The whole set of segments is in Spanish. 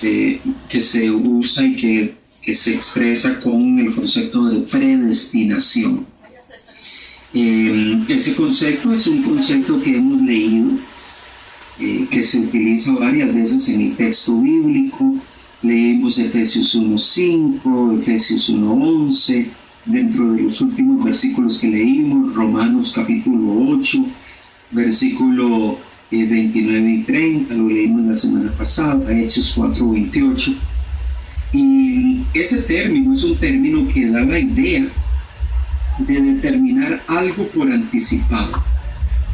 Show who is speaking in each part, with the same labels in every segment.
Speaker 1: que se usa y que se expresa con el concepto de predestinación. Ese concepto es un concepto que hemos leído, que se utiliza varias veces en el texto bíblico. Leímos Efesios 1:5, Efesios 1:11, dentro de los últimos versículos que leímos, Romanos capítulo 8, versículo 29 y 30, lo leímos la semana pasada, Hechos 4:28. Y ese término es un término que da la idea de determinar algo por anticipado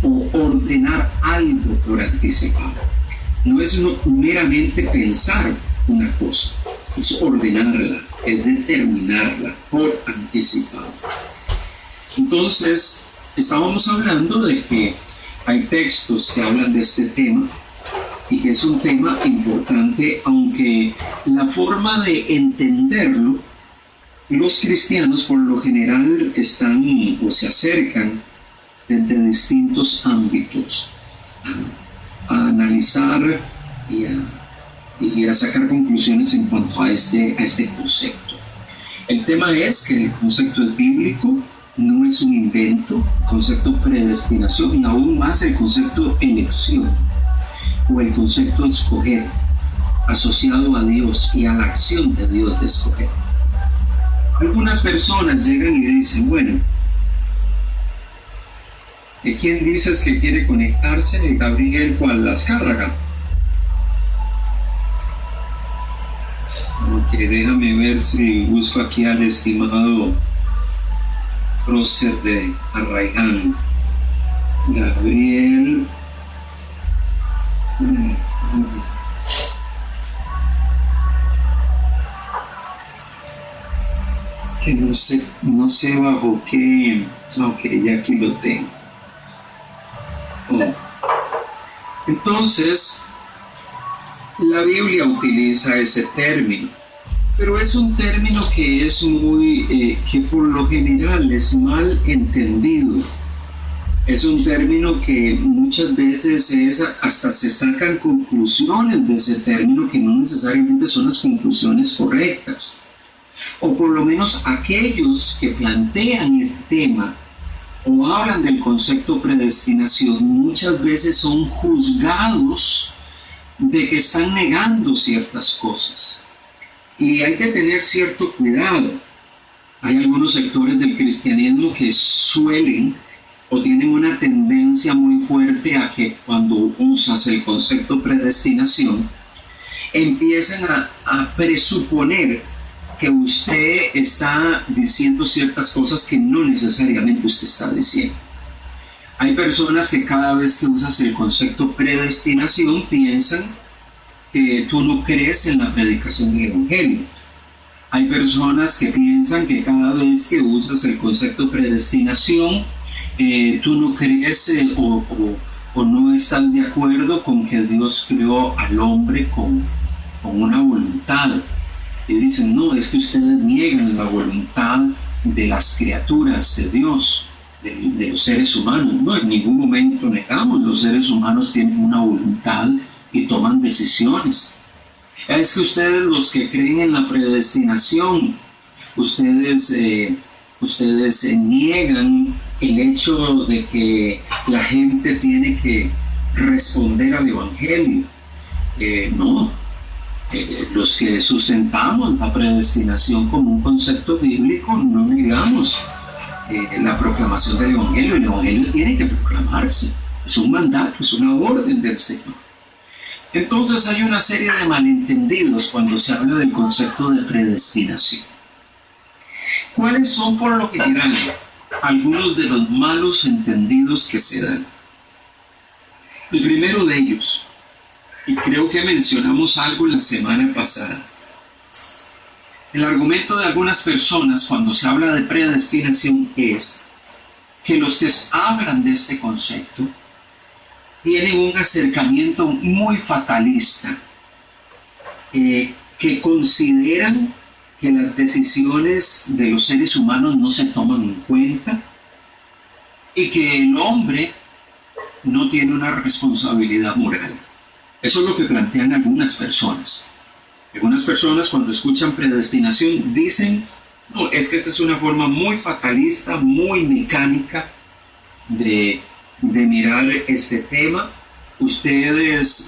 Speaker 1: o ordenar algo por anticipado. No es meramente pensar una cosa, es ordenarla, es determinarla por anticipado. Entonces, estábamos hablando de que hay textos que hablan de este tema y que es un tema importante, aunque la forma de entenderlo, los cristianos por lo general están o se acercan desde distintos ámbitos a analizar y a sacar conclusiones en cuanto a este concepto. El tema es que el concepto es bíblico, no es un invento, el concepto predestinación y aún más el concepto elección o el concepto escoger, asociado a Dios y a la acción de Dios de escoger. Algunas personas llegan y dicen, bueno, ¿quién dices que quiere conectarse? Gabriel, ¿cuál las carga? Ok, déjame ver si busco aquí al estimado prócer de Arraiján. Gabriel. Que no sé bajo qué. Ok, ya aquí lo tengo. Oh. Entonces, la Biblia utiliza ese término, pero es un término que es que por lo general es mal entendido. Es un término que muchas veces hasta se sacan conclusiones de ese término que no necesariamente son las conclusiones correctas. O por lo menos aquellos que plantean el tema o hablan del concepto predestinación muchas veces son juzgados de que están negando ciertas cosas. Y hay que tener cierto cuidado. Hay algunos sectores del cristianismo que suelen o tienen una tendencia muy fuerte a que cuando usas el concepto predestinación, empiecen a presuponer que usted está diciendo ciertas cosas que no necesariamente usted está diciendo. Hay personas que cada vez que usas el concepto predestinación piensan que tú no crees en la predicación del Evangelio. Hay personas que piensan que cada vez que usas el concepto predestinación, tú no crees o no estás de acuerdo con que Dios creó al hombre con una voluntad. Y dicen, no, es que ustedes niegan la voluntad de las criaturas de Dios, de los seres humanos. No, en ningún momento negamos, los seres humanos tienen una voluntad y toman decisiones. Es que ustedes, los que creen en la predestinación, ustedes niegan el hecho de que la gente tiene que responder al Evangelio. No, los que sustentamos la predestinación como un concepto bíblico no negamos la proclamación del Evangelio. El Evangelio tiene que proclamarse, es un mandato, es una orden del Señor. Entonces hay una serie de malentendidos cuando se habla del concepto de predestinación. ¿Cuáles son por lo general algunos de los malos entendidos que se dan? El primero de ellos, y creo que mencionamos algo la semana pasada, el argumento de algunas personas cuando se habla de predestinación es que los que hablan de este concepto tienen un acercamiento muy fatalista, que consideran que las decisiones de los seres humanos no se toman en cuenta y que el hombre no tiene una responsabilidad moral. Eso es lo que plantean algunas personas. Algunas personas cuando escuchan predestinación dicen, no, es que esa es una forma muy fatalista, muy mecánica de mirar este tema. Ustedes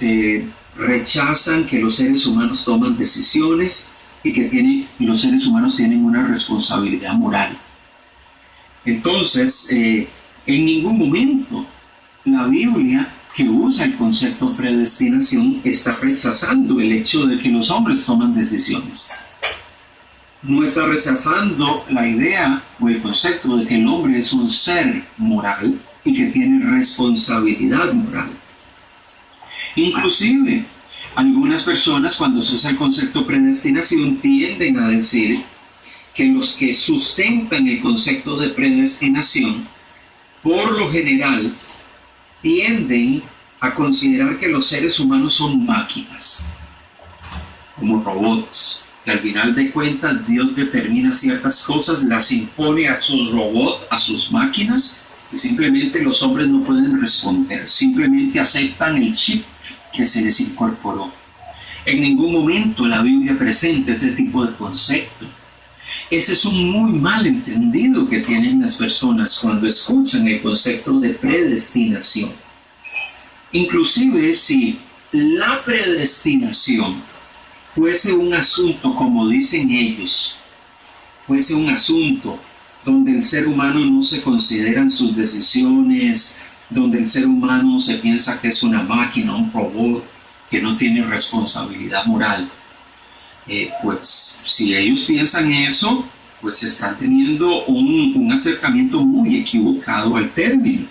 Speaker 1: rechazan que los seres humanos toman decisiones y que los seres humanos tienen una responsabilidad moral. Entonces, en ningún momento la Biblia, que usa el concepto predestinación, está rechazando el hecho de que los hombres toman decisiones. No está rechazando la idea o el concepto de que el hombre es un ser moral y que tiene responsabilidad moral. Inclusive, algunas personas cuando se usa el concepto predestinación tienden a decir que los que sustentan el concepto de predestinación, por lo general, tienden a considerar que los seres humanos son máquinas, como robots, que al final de cuentas Dios determina ciertas cosas, las impone a sus robots, a sus máquinas, y simplemente los hombres no pueden responder, simplemente aceptan el chip que se les incorporó. En ningún momento la Biblia presenta ese tipo de concepto. Ese es un muy mal entendido que tienen las personas cuando escuchan el concepto de predestinación. Inclusive si la predestinación fuese un asunto, como dicen ellos, fuese un asunto donde el ser humano no se consideran sus decisiones, donde el ser humano se piensa que es una máquina, un robot, que no tiene responsabilidad moral, pues si ellos piensan eso, pues están teniendo un acercamiento muy equivocado al término.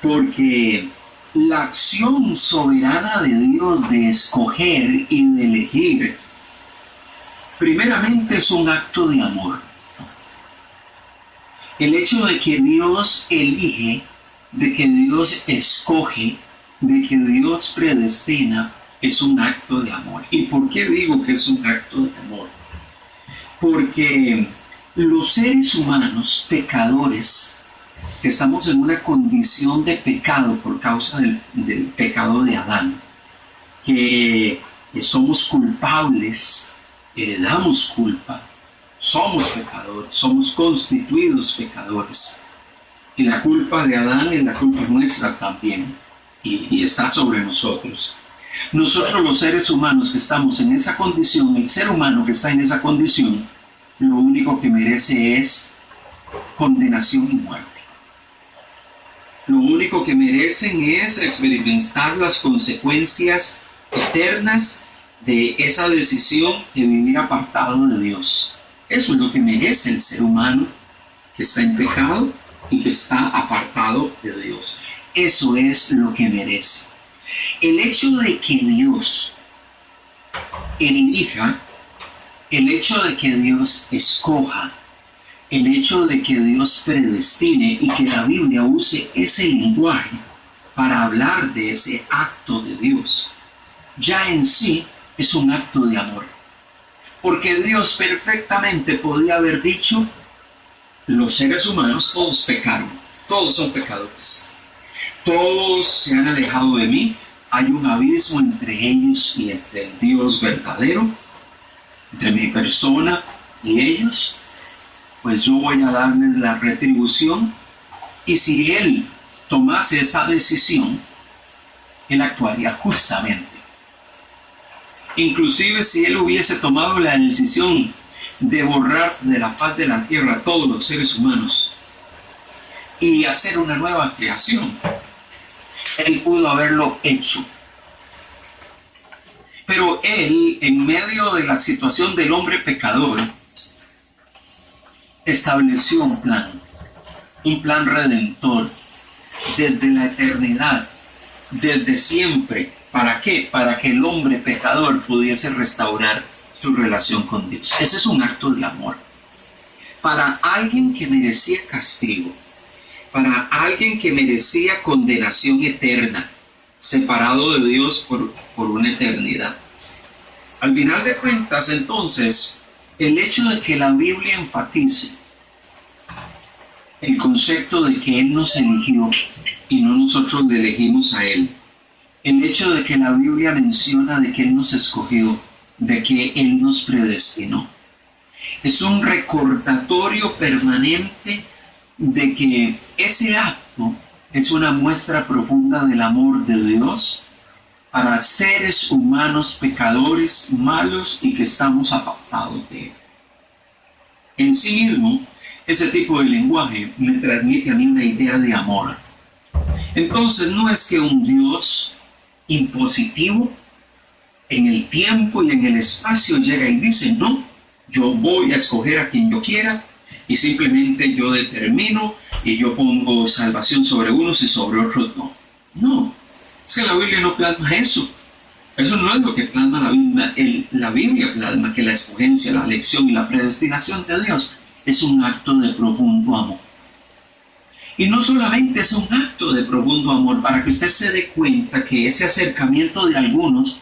Speaker 1: Porque la acción soberana de Dios de escoger y de elegir, primeramente es un acto de amor. El hecho de que Dios elige, de que Dios escoge, de que Dios predestina, es un acto de amor. ¿Y por qué digo que es un acto de amor? Porque los seres humanos pecadores, que estamos en una condición de pecado por causa del pecado de Adán, que somos culpables, heredamos culpa, somos pecadores, somos constituidos pecadores. Y la culpa de Adán es la culpa nuestra también, y está sobre nosotros. Nosotros los seres humanos que estamos en esa condición, el ser humano que está en esa condición, lo único que merece es condenación y muerte. Lo único que merecen es experimentar las consecuencias eternas de esa decisión de vivir apartado de Dios. Eso es lo que merece el ser humano que está en pecado y que está apartado de Dios. Eso es lo que merece. El hecho de que Dios elija, el hecho de que Dios escoja, el hecho de que Dios predestine y que la Biblia use ese lenguaje para hablar de ese acto de Dios, ya en sí es un acto de amor. Porque Dios perfectamente podía haber dicho, los seres humanos todos pecaron, todos son pecadores, todos se han alejado de mí, hay un abismo entre ellos y entre el Dios verdadero, entre mi persona y ellos, pues yo voy a darles la retribución, y si Él tomase esa decisión, Él actuaría justamente. Inclusive si Él hubiese tomado la decisión de borrar de la faz de la tierra a todos los seres humanos y hacer una nueva creación, Él pudo haberlo hecho. Pero Él, en medio de la situación del hombre pecador, estableció un plan redentor, desde la eternidad, desde siempre. ¿Para qué? Para que el hombre pecador pudiese restaurar su relación con Dios. Ese es un acto de amor. Para alguien que merecía castigo, para alguien que merecía condenación eterna, separado de Dios por una eternidad. Al final de cuentas, entonces, el hecho de que la Biblia enfatice el concepto de que Él nos eligió y no nosotros le elegimos a Él, el hecho de que la Biblia menciona de que Él nos escogió, de que Él nos predestinó. Es un recordatorio permanente de que ese acto es una muestra profunda del amor de Dios para seres humanos pecadores, malos y que estamos apartados de Él. En sí mismo, ese tipo de lenguaje me transmite a mí una idea de amor. Entonces no es que un Dios impositivo en el tiempo y en el espacio llega y dice, no, yo voy a escoger a quien yo quiera y simplemente yo determino y yo pongo salvación sobre unos y sobre otros no. No, es que la Biblia no plasma eso. Eso no es lo que plasma la Biblia. La Biblia plasma que la escogencia, la elección y la predestinación de Dios es un acto de profundo amor. Y no solamente es un acto de profundo amor, para que usted se dé cuenta que ese acercamiento de algunos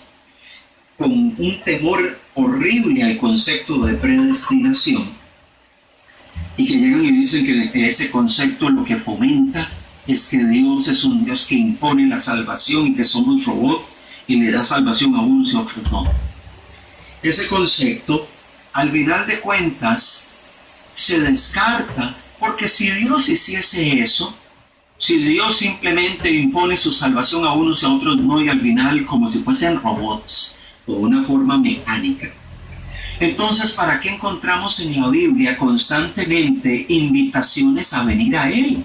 Speaker 1: con un temor horrible al concepto de predestinación y que llegan y dicen que ese concepto lo que fomenta es que Dios es un Dios que impone la salvación y que somos robots y le da salvación a unos y a otros no. Ese concepto, al final de cuentas, se descarta, porque si Dios hiciese eso, si Dios simplemente impone su salvación a unos y a otros no, y al final como si fuesen robots, o una forma mecánica, entonces ¿para qué encontramos en la Biblia constantemente invitaciones a venir a Él?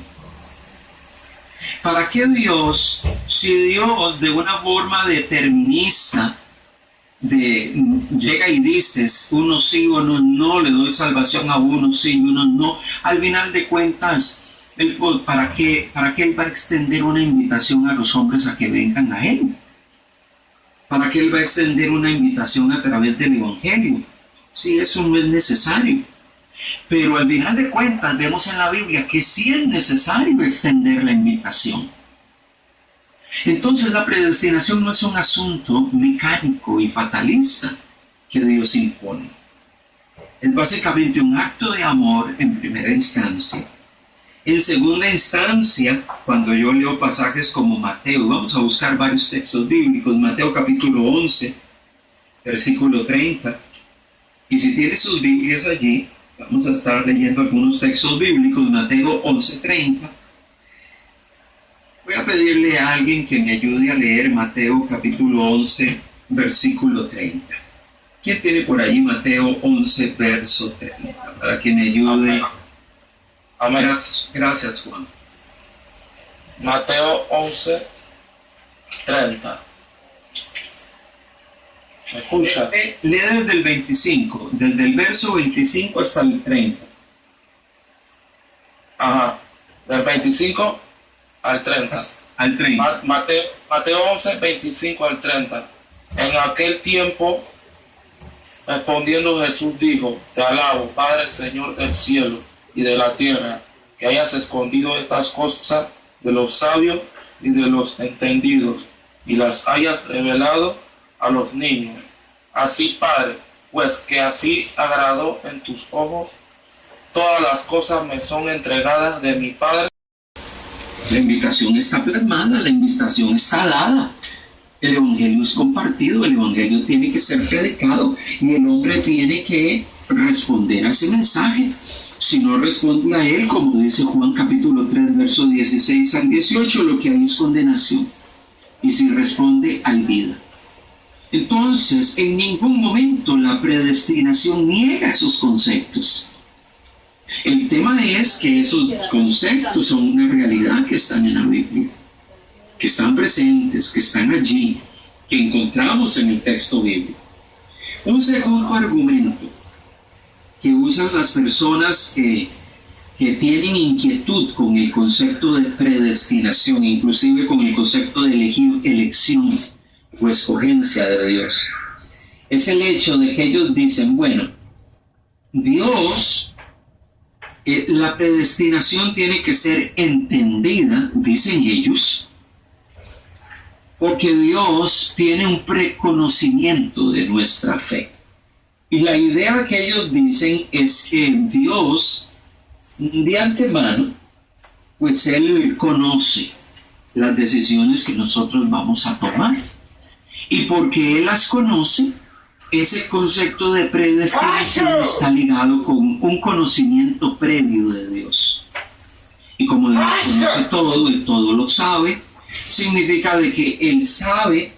Speaker 1: ¿Para qué Dios, si Dios de una forma determinista llega y dices, unos sí, unos no, le doy salvación a unos sí, unos no, al final de cuentas, ¿para qué Él va a extender una invitación a los hombres a que vengan a Él? ¿Para qué Él va a extender una invitación a través del Evangelio? Si eso no es necesario. Pero al final de cuentas vemos en la Biblia que sí es necesario extender la invitación. Entonces la predestinación no es un asunto mecánico y fatalista que Dios impone. Es básicamente un acto de amor en primera instancia. En segunda instancia, cuando yo leo pasajes como Mateo, vamos a buscar varios textos bíblicos, Mateo capítulo 11, versículo 30, y si tiene sus Biblias allí, vamos a estar leyendo algunos textos bíblicos, Mateo 11, 30. Voy a pedirle a alguien que me ayude a leer Mateo capítulo 11, versículo 30. ¿Quién tiene por allí Mateo 11, verso 30? Para que me ayude.
Speaker 2: Amén.
Speaker 1: Gracias, Juan.
Speaker 2: Mateo 11, 30. ¿Me escucha?
Speaker 1: Lee desde el 25, desde el verso 25 hasta el 30.
Speaker 2: Ajá, del 25 al 30.
Speaker 1: Al 30.
Speaker 2: Mateo 11, 25 al 30. En aquel tiempo, respondiendo Jesús dijo, te alabo, Padre, Señor del cielo y de la tierra, que hayas escondido estas cosas de los sabios y de los entendidos, y las hayas revelado a los niños. Así, Padre, pues que así agradó en tus ojos, todas las cosas me son entregadas de mi Padre.
Speaker 1: La invitación está plasmada, la invitación está dada. El Evangelio es compartido, el Evangelio tiene que ser predicado y el hombre tiene que responder a ese mensaje. Si no responde a él, como dice Juan capítulo 3, verso 16 al 18, lo que hay es condenación. Y si responde, hay vida. Entonces, en ningún momento la predestinación niega esos conceptos. El tema es que esos conceptos son una realidad que están en la Biblia, que están presentes, que están allí, que encontramos en el texto bíblico. Un segundo argumento que usan las personas que tienen inquietud con el concepto de predestinación, inclusive con el concepto de elección o escogencia de Dios, es el hecho de que ellos dicen, bueno, Dios, la predestinación tiene que ser entendida, dicen ellos, porque Dios tiene un preconocimiento de nuestra fe. Y la idea que ellos dicen es que Dios, de antemano, pues Él conoce las decisiones que nosotros vamos a tomar. Y porque Él las conoce, Ese concepto de predestinación está ligado con un conocimiento previo de Dios. Y como Dios conoce todo y todo lo sabe, significa de que Él sabe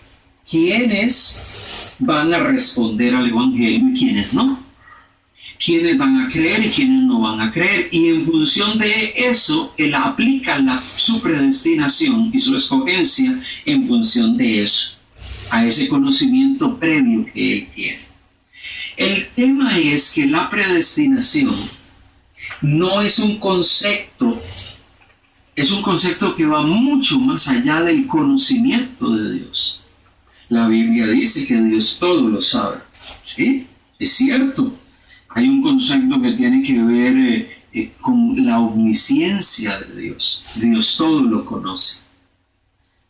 Speaker 1: quiénes van a responder al Evangelio y quiénes no. Quiénes van a creer y quiénes no van a creer. Y en función de eso, Él aplica su predestinación y su escogencia en función de eso, a ese conocimiento previo que Él tiene. El tema es que la predestinación no es un concepto, es un concepto que va mucho más allá del conocimiento de Dios. La Biblia dice que Dios todo lo sabe. ¿Sí? Es cierto. Hay un concepto que tiene que ver con la omnisciencia de Dios. Dios todo lo conoce.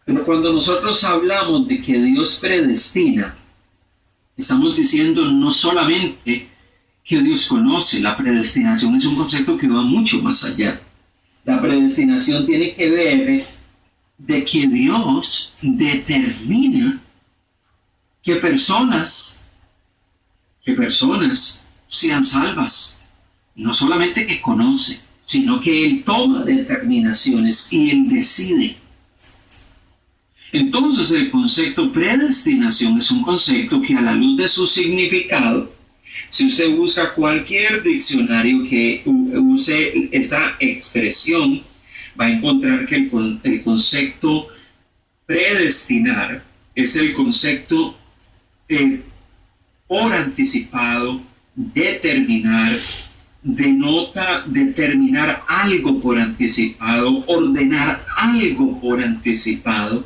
Speaker 1: Pero cuando nosotros hablamos de que Dios predestina, estamos diciendo no solamente que Dios conoce. La predestinación es un concepto que va mucho más allá. La predestinación tiene que ver de que Dios determina que personas sean salvas. No solamente que conoce, sino que Él toma determinaciones y Él decide. Entonces el concepto predestinación es un concepto que a la luz de su significado, si usted busca cualquier diccionario que use esta expresión, va a encontrar que el concepto predestinar es el concepto por anticipado, determinar, denota determinar algo por anticipado, ordenar algo por anticipado.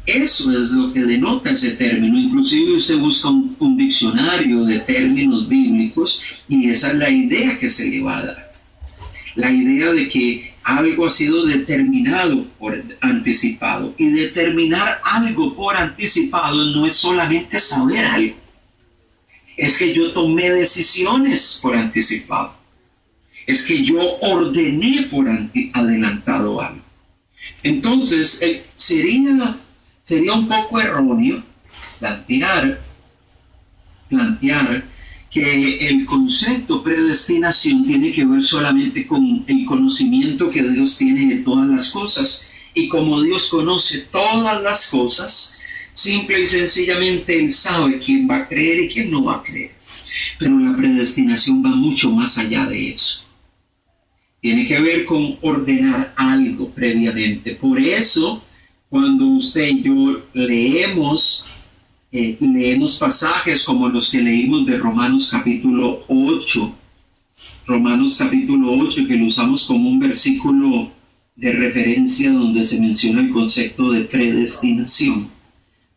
Speaker 1: Eso es lo que denota ese término. Inclusive usted busca un diccionario de términos bíblicos y esa es la idea que se le va a dar. La idea de que algo ha sido determinado por anticipado. Y determinar algo por anticipado no es solamente saber algo. Es que yo tomé decisiones por anticipado. Es que yo ordené por adelantado algo. Entonces, sería un poco erróneo plantear que el concepto predestinación tiene que ver solamente con el conocimiento que Dios tiene de todas las cosas. Y como Dios conoce todas las cosas, simple y sencillamente Él sabe quién va a creer y quién no va a creer. Pero la predestinación va mucho más allá de eso. Tiene que ver con ordenar algo previamente. Por eso, cuando usted y yo leemos pasajes como los que leímos de Romanos capítulo 8, que lo usamos como un versículo de referencia donde se menciona el concepto de predestinación.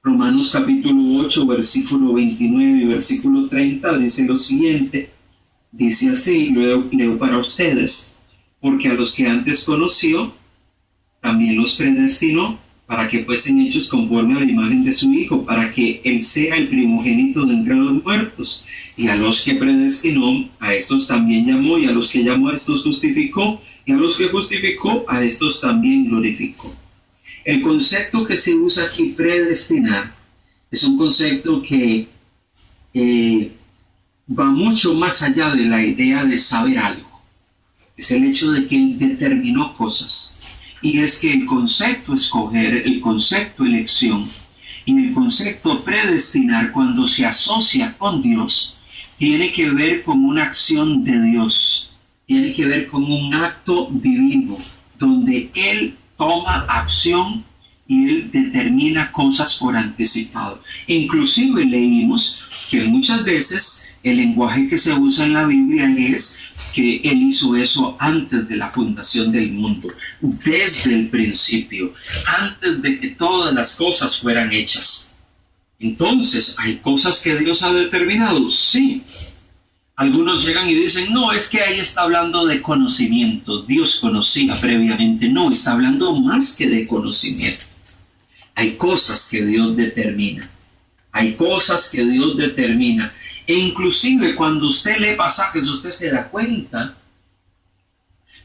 Speaker 1: Romanos capítulo 8, versículo 29 y versículo 30 dice lo siguiente, dice así, leo para ustedes, porque a los que antes conoció, también los predestinó, para que fuesen hechos conforme a la imagen de su Hijo, para que Él sea el primogénito de entre los muertos. Y a los que predestinó, a estos también llamó, y a los que llamó, a estos justificó, y a los que justificó, a estos también glorificó. El concepto que se usa aquí, predestinar, es un concepto que va mucho más allá de la idea de saber algo. Es el hecho de que Él determinó cosas. Y es que el concepto escoger, el concepto elección y el concepto predestinar, cuando se asocia con Dios, tiene que ver con una acción de Dios, tiene que ver con un acto divino, donde Él toma acción y Él determina cosas por anticipado. Inclusive leímos que muchas veces el lenguaje que se usa en la Biblia es que Él hizo eso antes de la fundación del mundo, desde el principio, antes de que todas las cosas fueran hechas. Entonces, ¿hay cosas que Dios ha determinado? Sí. Algunos llegan y dicen, no, es que ahí está hablando de conocimiento. Dios conocía previamente. No, está hablando más que de conocimiento. Hay cosas que Dios determina. Hay cosas que Dios determina. E inclusive cuando usted lee pasajes, usted se da cuenta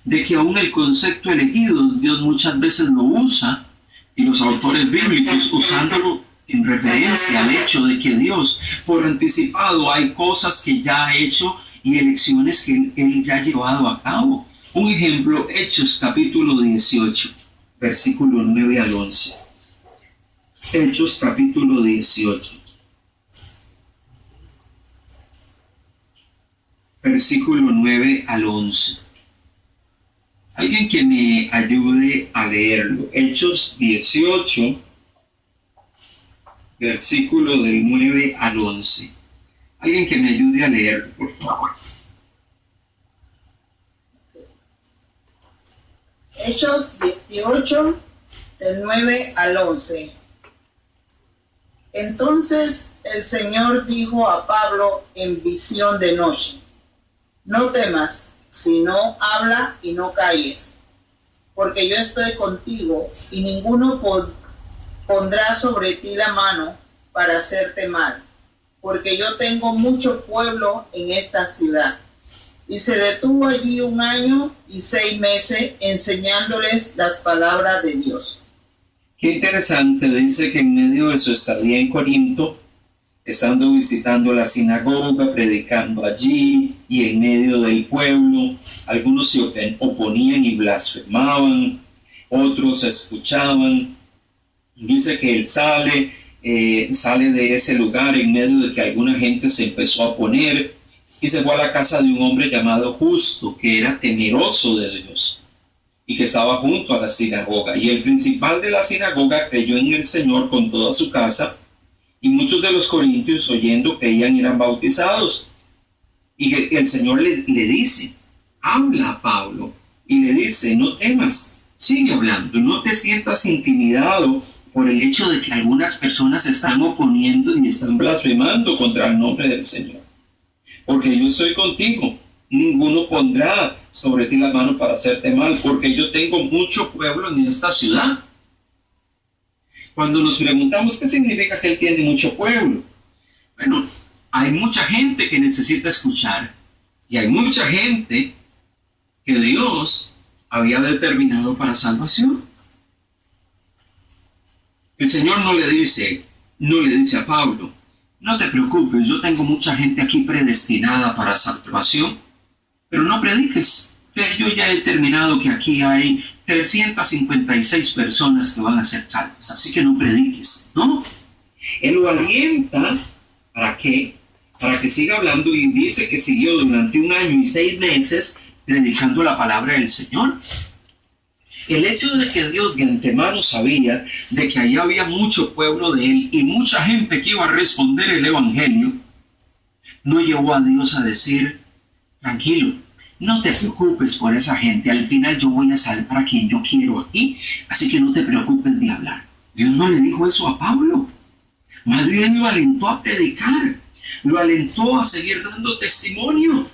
Speaker 1: de que aún el concepto elegido, Dios muchas veces lo usa, y los autores bíblicos usándolo, en referencia al hecho de que Dios, por anticipado, hay cosas que ya ha hecho y elecciones que Él ya ha llevado a cabo. Un ejemplo, Hechos capítulo 18, versículo 9 al 11. Hechos capítulo 18. Versículo 9 al 11. Alguien que me ayude a leerlo. Hechos 18, versículo del 9 al 11. Alguien que me ayude a leerlo, por favor.
Speaker 3: Hechos 18, del 9 al 11. Entonces el Señor dijo a Pablo en visión de noche: no temas, sino habla y no calles, porque yo estoy contigo, y ninguno pondrá sobre ti la mano para hacerte mal, porque yo tengo mucho pueblo en esta ciudad. Y se detuvo allí 1 año y 6 meses enseñándoles las palabras de Dios.
Speaker 1: Qué interesante, dice que en medio de su estadía en Corinto, estando visitando la sinagoga, predicando allí y en medio del pueblo, algunos se oponían y blasfemaban, otros escuchaban. Dice que él sale de ese lugar en medio de que alguna gente se empezó a oponer y se fue a la casa de un hombre llamado Justo, que era temeroso de Dios y que estaba junto a la sinagoga. Y el principal de la sinagoga creyó en el Señor con toda su casa, y muchos de los corintios, oyendo, creían y eran bautizados. Y el Señor le dice, habla a Pablo, y le dice, no temas, sigue hablando, no te sientas intimidado por el hecho de que algunas personas están oponiendo y están blasfemando contra el nombre del Señor. Porque yo estoy contigo, ninguno pondrá sobre ti la mano para hacerte mal, porque yo tengo mucho pueblo en esta ciudad. Cuando nos preguntamos qué significa que Él tiene mucho pueblo, bueno, hay mucha gente que necesita escuchar, y hay mucha gente que Dios había determinado para salvación. El Señor no le dice a Pablo, no te preocupes, yo tengo mucha gente aquí predestinada para salvación, pero no prediques, que yo ya he determinado que aquí hay 356 personas que van a ser salvas, así que no prediques, ¿no? Él lo alienta, ¿para qué? Para que siga hablando, y dice que siguió durante 1 año y 6 meses predicando la palabra del Señor. El hecho de que Dios de antemano sabía de que allá había mucho pueblo de Él y mucha gente que iba a responder el Evangelio, no llevó a Dios a decir, tranquilo, no te preocupes por esa gente, al final yo voy a salvar a quien yo quiero aquí, así que no te preocupes de hablar. Dios no le dijo eso a Pablo, más bien lo alentó a predicar, lo alentó a seguir dando testimonio.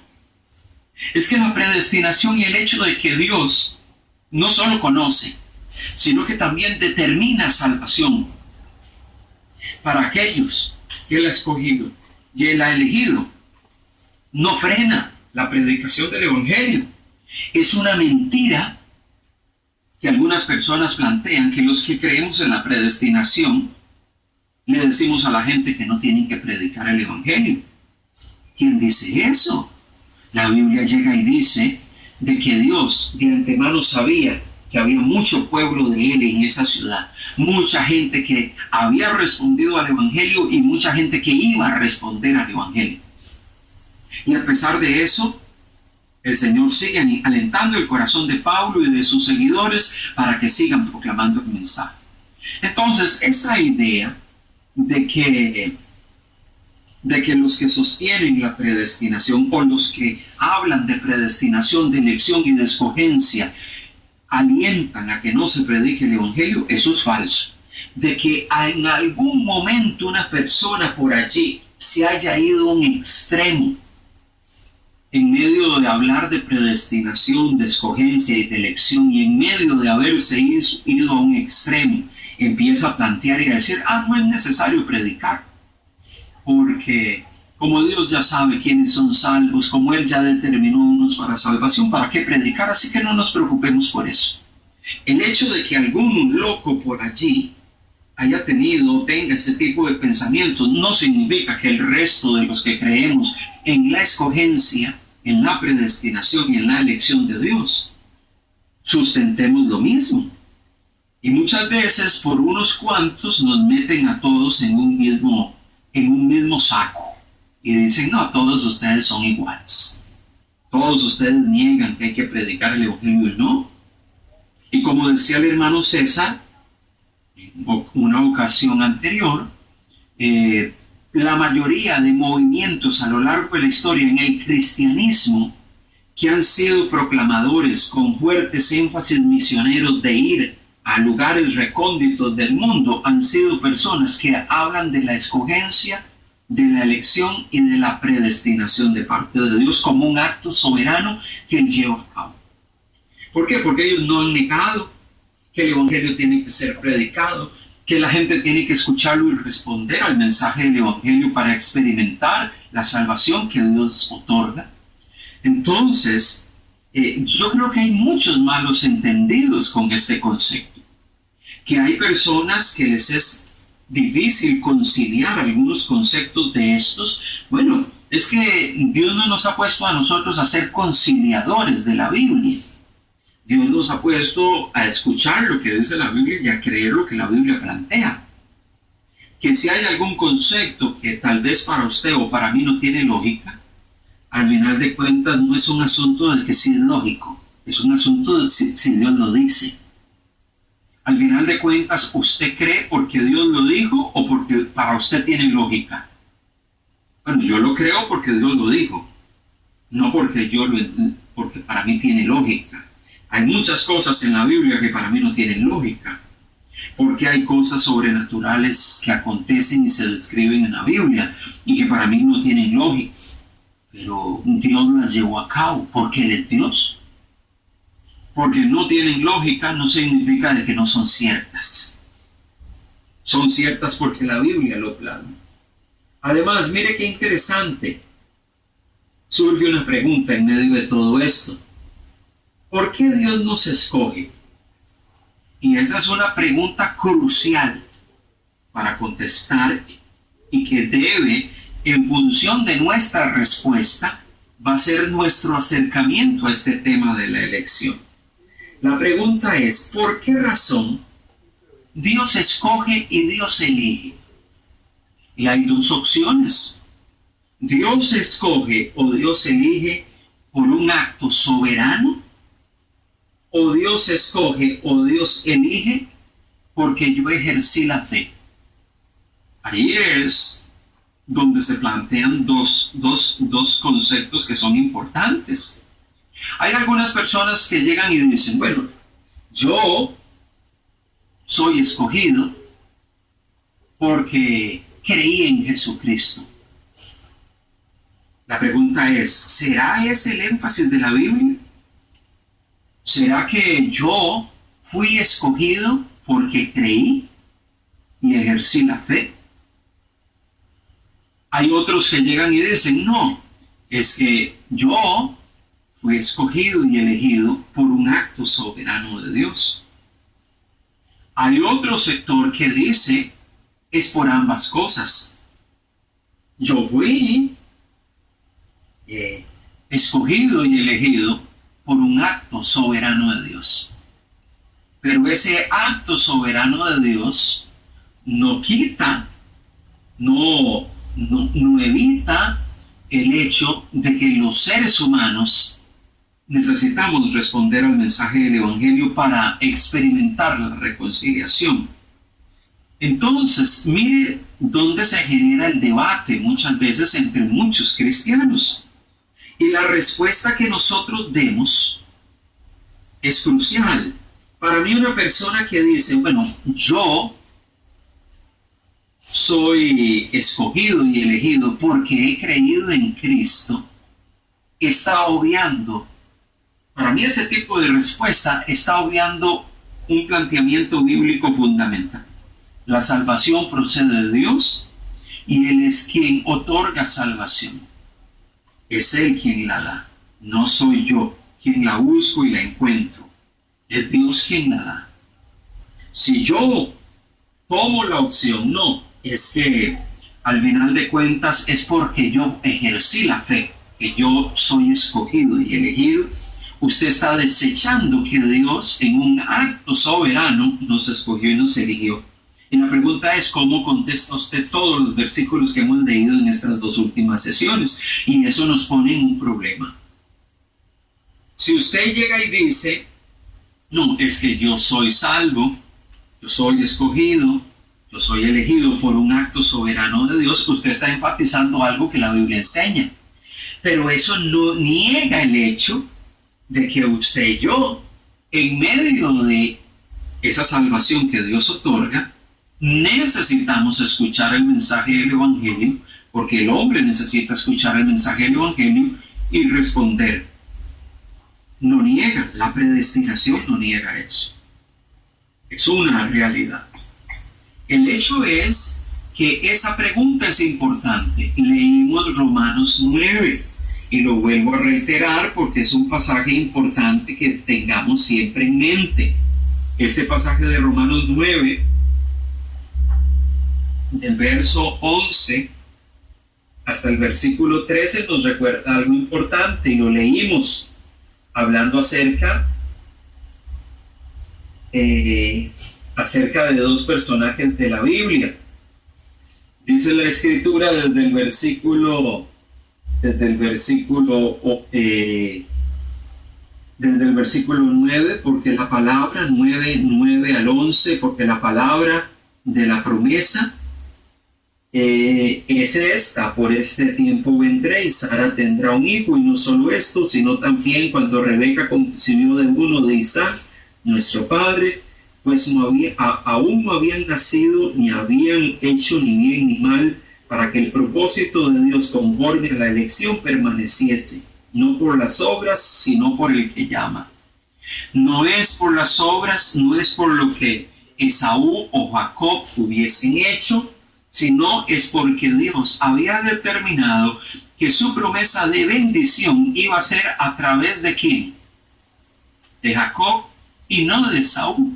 Speaker 1: Es que la predestinación y el hecho de que Dios no solo conoce, sino que también determina salvación para aquellos que Él ha escogido y Él ha elegido, no frena la predicación del Evangelio. Es una mentira que algunas personas plantean, que los que creemos en la predestinación le decimos a la gente que no tienen que predicar el Evangelio. ¿Quién dice eso? La Biblia llega y dice de que Dios de antemano sabía que había mucho pueblo de Él en esa ciudad, mucha gente que había respondido al Evangelio y mucha gente que iba a responder al Evangelio. Y a pesar de eso, el Señor sigue alentando el corazón de Pablo y de sus seguidores para que sigan proclamando el mensaje. Entonces, esa idea de que los que sostienen la predestinación, o los que hablan de predestinación, de elección y de escogencia, alientan a que no se predique el Evangelio, eso es falso. De que en algún momento una persona por allí se haya ido a un extremo, en medio de hablar de predestinación, de escogencia y de elección, y en medio de haberse ido a un extremo, empieza a plantear y a decir, no es necesario predicar, porque como Dios ya sabe quiénes son salvos, como Él ya determinó unos para salvación, ¿para qué predicar? Así que no nos preocupemos por eso. El hecho de que algún loco por allí haya tenido o tenga ese tipo de pensamientos, no significa que el resto de los que creemos en la escogencia, en la predestinación y en la elección de Dios, sustentemos lo mismo. Y muchas veces por unos cuantos nos meten a todos en un mismo saco y dicen, no, todos ustedes son iguales. Todos ustedes niegan que hay que predicar el evangelio, ¿no? Y como decía el hermano César, en una ocasión anterior, la mayoría de movimientos a lo largo de la historia en el cristianismo que han sido proclamadores con fuertes énfasis misioneros de ir a lugares recónditos del mundo han sido personas que hablan de la escogencia, de la elección y de la predestinación de parte de Dios como un acto soberano que Él lleva a cabo. ¿Por qué? Porque ellos no han negado que el evangelio tiene que ser predicado, que la gente tiene que escucharlo y responder al mensaje del evangelio para experimentar la salvación que Dios otorga. Entonces, yo creo que hay muchos malos entendidos con este concepto, que hay personas que les es difícil conciliar algunos conceptos de estos. Bueno, es que Dios no nos ha puesto a nosotros a ser conciliadores de la Biblia. Dios nos ha puesto a escuchar lo que dice la Biblia y a creer lo que la Biblia plantea. Que si hay algún concepto que tal vez para usted o para mí no tiene lógica, al final de cuentas no es un asunto del que sí es lógico, es un asunto de si Dios lo dice. Al final de cuentas, ¿usted cree porque Dios lo dijo o porque para usted tiene lógica? Bueno, yo lo creo porque Dios lo dijo, no porque porque para mí tiene lógica. Hay muchas cosas en la Biblia que para mí no tienen lógica, porque hay cosas sobrenaturales que acontecen y se describen en la Biblia y que para mí no tienen lógica, pero Dios las llevó a cabo porque Él es Dios. Porque no tienen lógica no significa de que no son ciertas. Son ciertas porque la Biblia lo plasma. Además, mire qué interesante. Surge una pregunta en medio de todo esto. ¿Por qué Dios nos escoge? Y esa es una pregunta crucial para contestar y que debe, en función de nuestra respuesta, va a ser nuestro acercamiento a este tema de la elección. La pregunta es, ¿por qué razón Dios escoge y Dios elige? Y hay dos opciones. Dios escoge o Dios elige por un acto soberano, o Dios escoge o Dios elige porque yo ejercí la fe. Ahí es donde se plantean dos conceptos que son importantes. Hay algunas personas que llegan y dicen, bueno, yo soy escogido porque creí en Jesucristo. La pregunta es, ¿será ese el énfasis de la Biblia? ¿Será que yo fui escogido porque creí y ejercí la fe? Hay otros que llegan y dicen, no, es que yo fui escogido y elegido por un acto soberano de Dios. Hay otro sector que dice, es por ambas cosas. Yo fui escogido y elegido por un acto soberano de Dios. Pero ese acto soberano de Dios no quita, no evita el hecho de que los seres humanos necesitamos responder al mensaje del Evangelio para experimentar la reconciliación. Entonces, mire dónde se genera el debate muchas veces entre muchos cristianos. Y la respuesta que nosotros demos es crucial. Para mí, una persona que dice, bueno, yo soy escogido y elegido porque he creído en Cristo, está obviando. Para mí ese tipo de respuesta está obviando un planteamiento bíblico fundamental. La salvación procede de Dios y Él es quien otorga salvación. Es Él quien la da, no soy yo quien la busco y la encuentro. Es Dios quien la da. Si yo tomo la opción. No, es que al final de cuentas es porque yo ejercí la fe, que yo soy escogido y elegido. Usted está desechando que Dios en un acto soberano nos escogió y nos eligió. Y la pregunta es, ¿cómo contesta usted todos los versículos que hemos leído en estas dos últimas sesiones? Y eso nos pone en un problema. Si usted llega y dice, no, es que yo soy salvo, yo soy escogido, yo soy elegido por un acto soberano de Dios, usted está enfatizando algo que la Biblia enseña. Pero eso no niega el hecho de que usted y yo, en medio de esa salvación que Dios otorga, necesitamos escuchar el mensaje del Evangelio, porque el hombre necesita escuchar el mensaje del Evangelio y responder. No niega, la predestinación no niega eso. Es una realidad. El hecho es que esa pregunta es importante. Leímos Romanos 9 y lo vuelvo a reiterar porque es un pasaje importante que tengamos siempre en mente. Este pasaje de Romanos 9, del verso 11 hasta el versículo 13, nos recuerda algo importante y lo leímos hablando acerca de dos personajes de la Biblia. Dice la Escritura desde el versículo 9, porque la palabra 9 al 11, porque la palabra de la promesa es esta: por este tiempo vendré y Sara tendrá un hijo, y no solo esto, sino también cuando Rebeca concibió de uno de Isaac, nuestro padre, pues aún no habían nacido, ni habían hecho ni bien ni mal, para que el propósito de Dios conforme a la elección permaneciese, no por las obras, sino por el que llama. No es por las obras, no es por lo que Esaú o Jacob hubiesen hecho, sino es porque Dios había determinado que su promesa de bendición iba a ser a través de ¿quién? De Jacob y no de Esaú.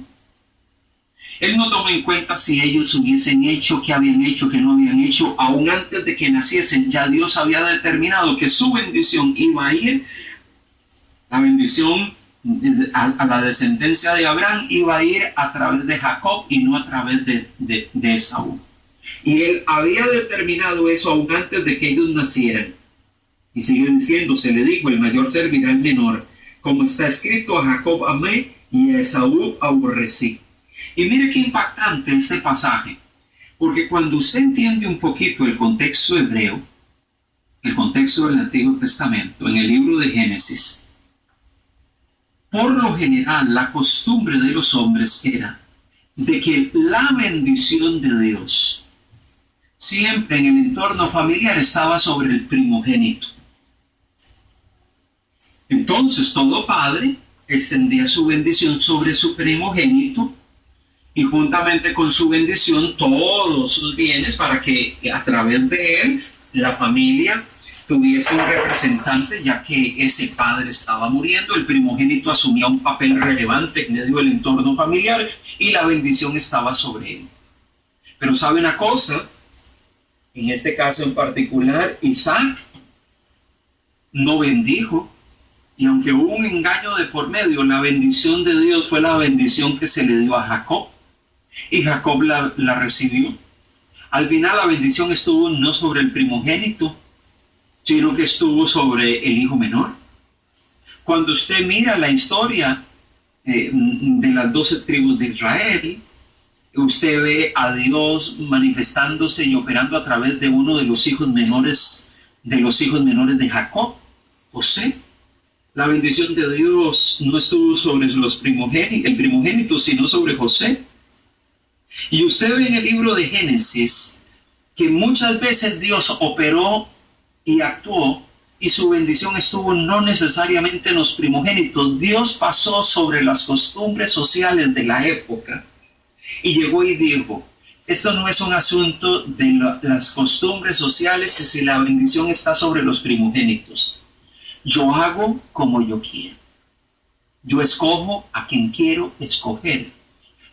Speaker 1: Él no tomó en cuenta si ellos hubiesen hecho, qué habían hecho, qué no habían hecho. Aún antes de que naciesen, ya Dios había determinado que su bendición iba a ir, la bendición a la descendencia de Abraham iba a ir a través de Jacob y no a través de Esaú. Y él había determinado eso aún antes de que ellos nacieran. Y sigue diciendo, se le dijo, el mayor servirá al menor. Como está escrito, a Jacob amé y a Esaú aborrecí. Y mire qué impactante este pasaje, porque cuando usted entiende un poquito el contexto hebreo, el contexto del Antiguo Testamento, en el libro de Génesis, por lo general la costumbre de los hombres era de que la bendición de Dios siempre en el entorno familiar estaba sobre el primogénito. Entonces todo padre extendía su bendición sobre su primogénito, y juntamente con su bendición todos sus bienes, para que a través de él la familia tuviese un representante, ya que ese padre estaba muriendo. El primogénito asumía un papel relevante en medio del entorno familiar y la bendición estaba sobre él. Pero ¿sabe una cosa? En este caso en particular, Isaac no bendijo, y aunque hubo un engaño de por medio, la bendición de Dios fue la bendición que se le dio a Jacob. Y Jacob la recibió. Al final la bendición estuvo no sobre el primogénito, sino que estuvo sobre el hijo menor. Cuando usted mira la historia de las 12 tribus de Israel, usted ve a Dios manifestándose y operando a través de uno de los hijos menores de Jacob, José. La bendición de Dios no estuvo sobre el primogénito, sino sobre José. Y usted ve en el libro de Génesis que muchas veces Dios operó y actuó y su bendición estuvo no necesariamente en los primogénitos. Dios pasó sobre las costumbres sociales de la época y llegó y dijo, esto no es un asunto de las costumbres sociales, que si la bendición está sobre los primogénitos. Yo hago como yo quiero. Yo escojo a quien quiero escoger.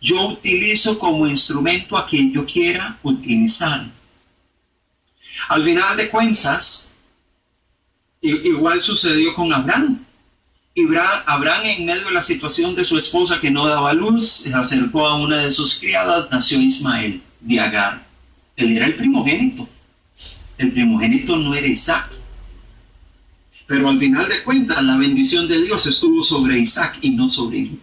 Speaker 1: Yo utilizo como instrumento a quien yo quiera utilizar. Al final de cuentas, igual sucedió con Abraham. Abraham, en medio de la situación de su esposa que no daba luz, se acercó a una de sus criadas, nació Ismael de Agar. Él era el primogénito. El primogénito no era Isaac. Pero al final de cuentas, la bendición de Dios estuvo sobre Isaac y no sobre él.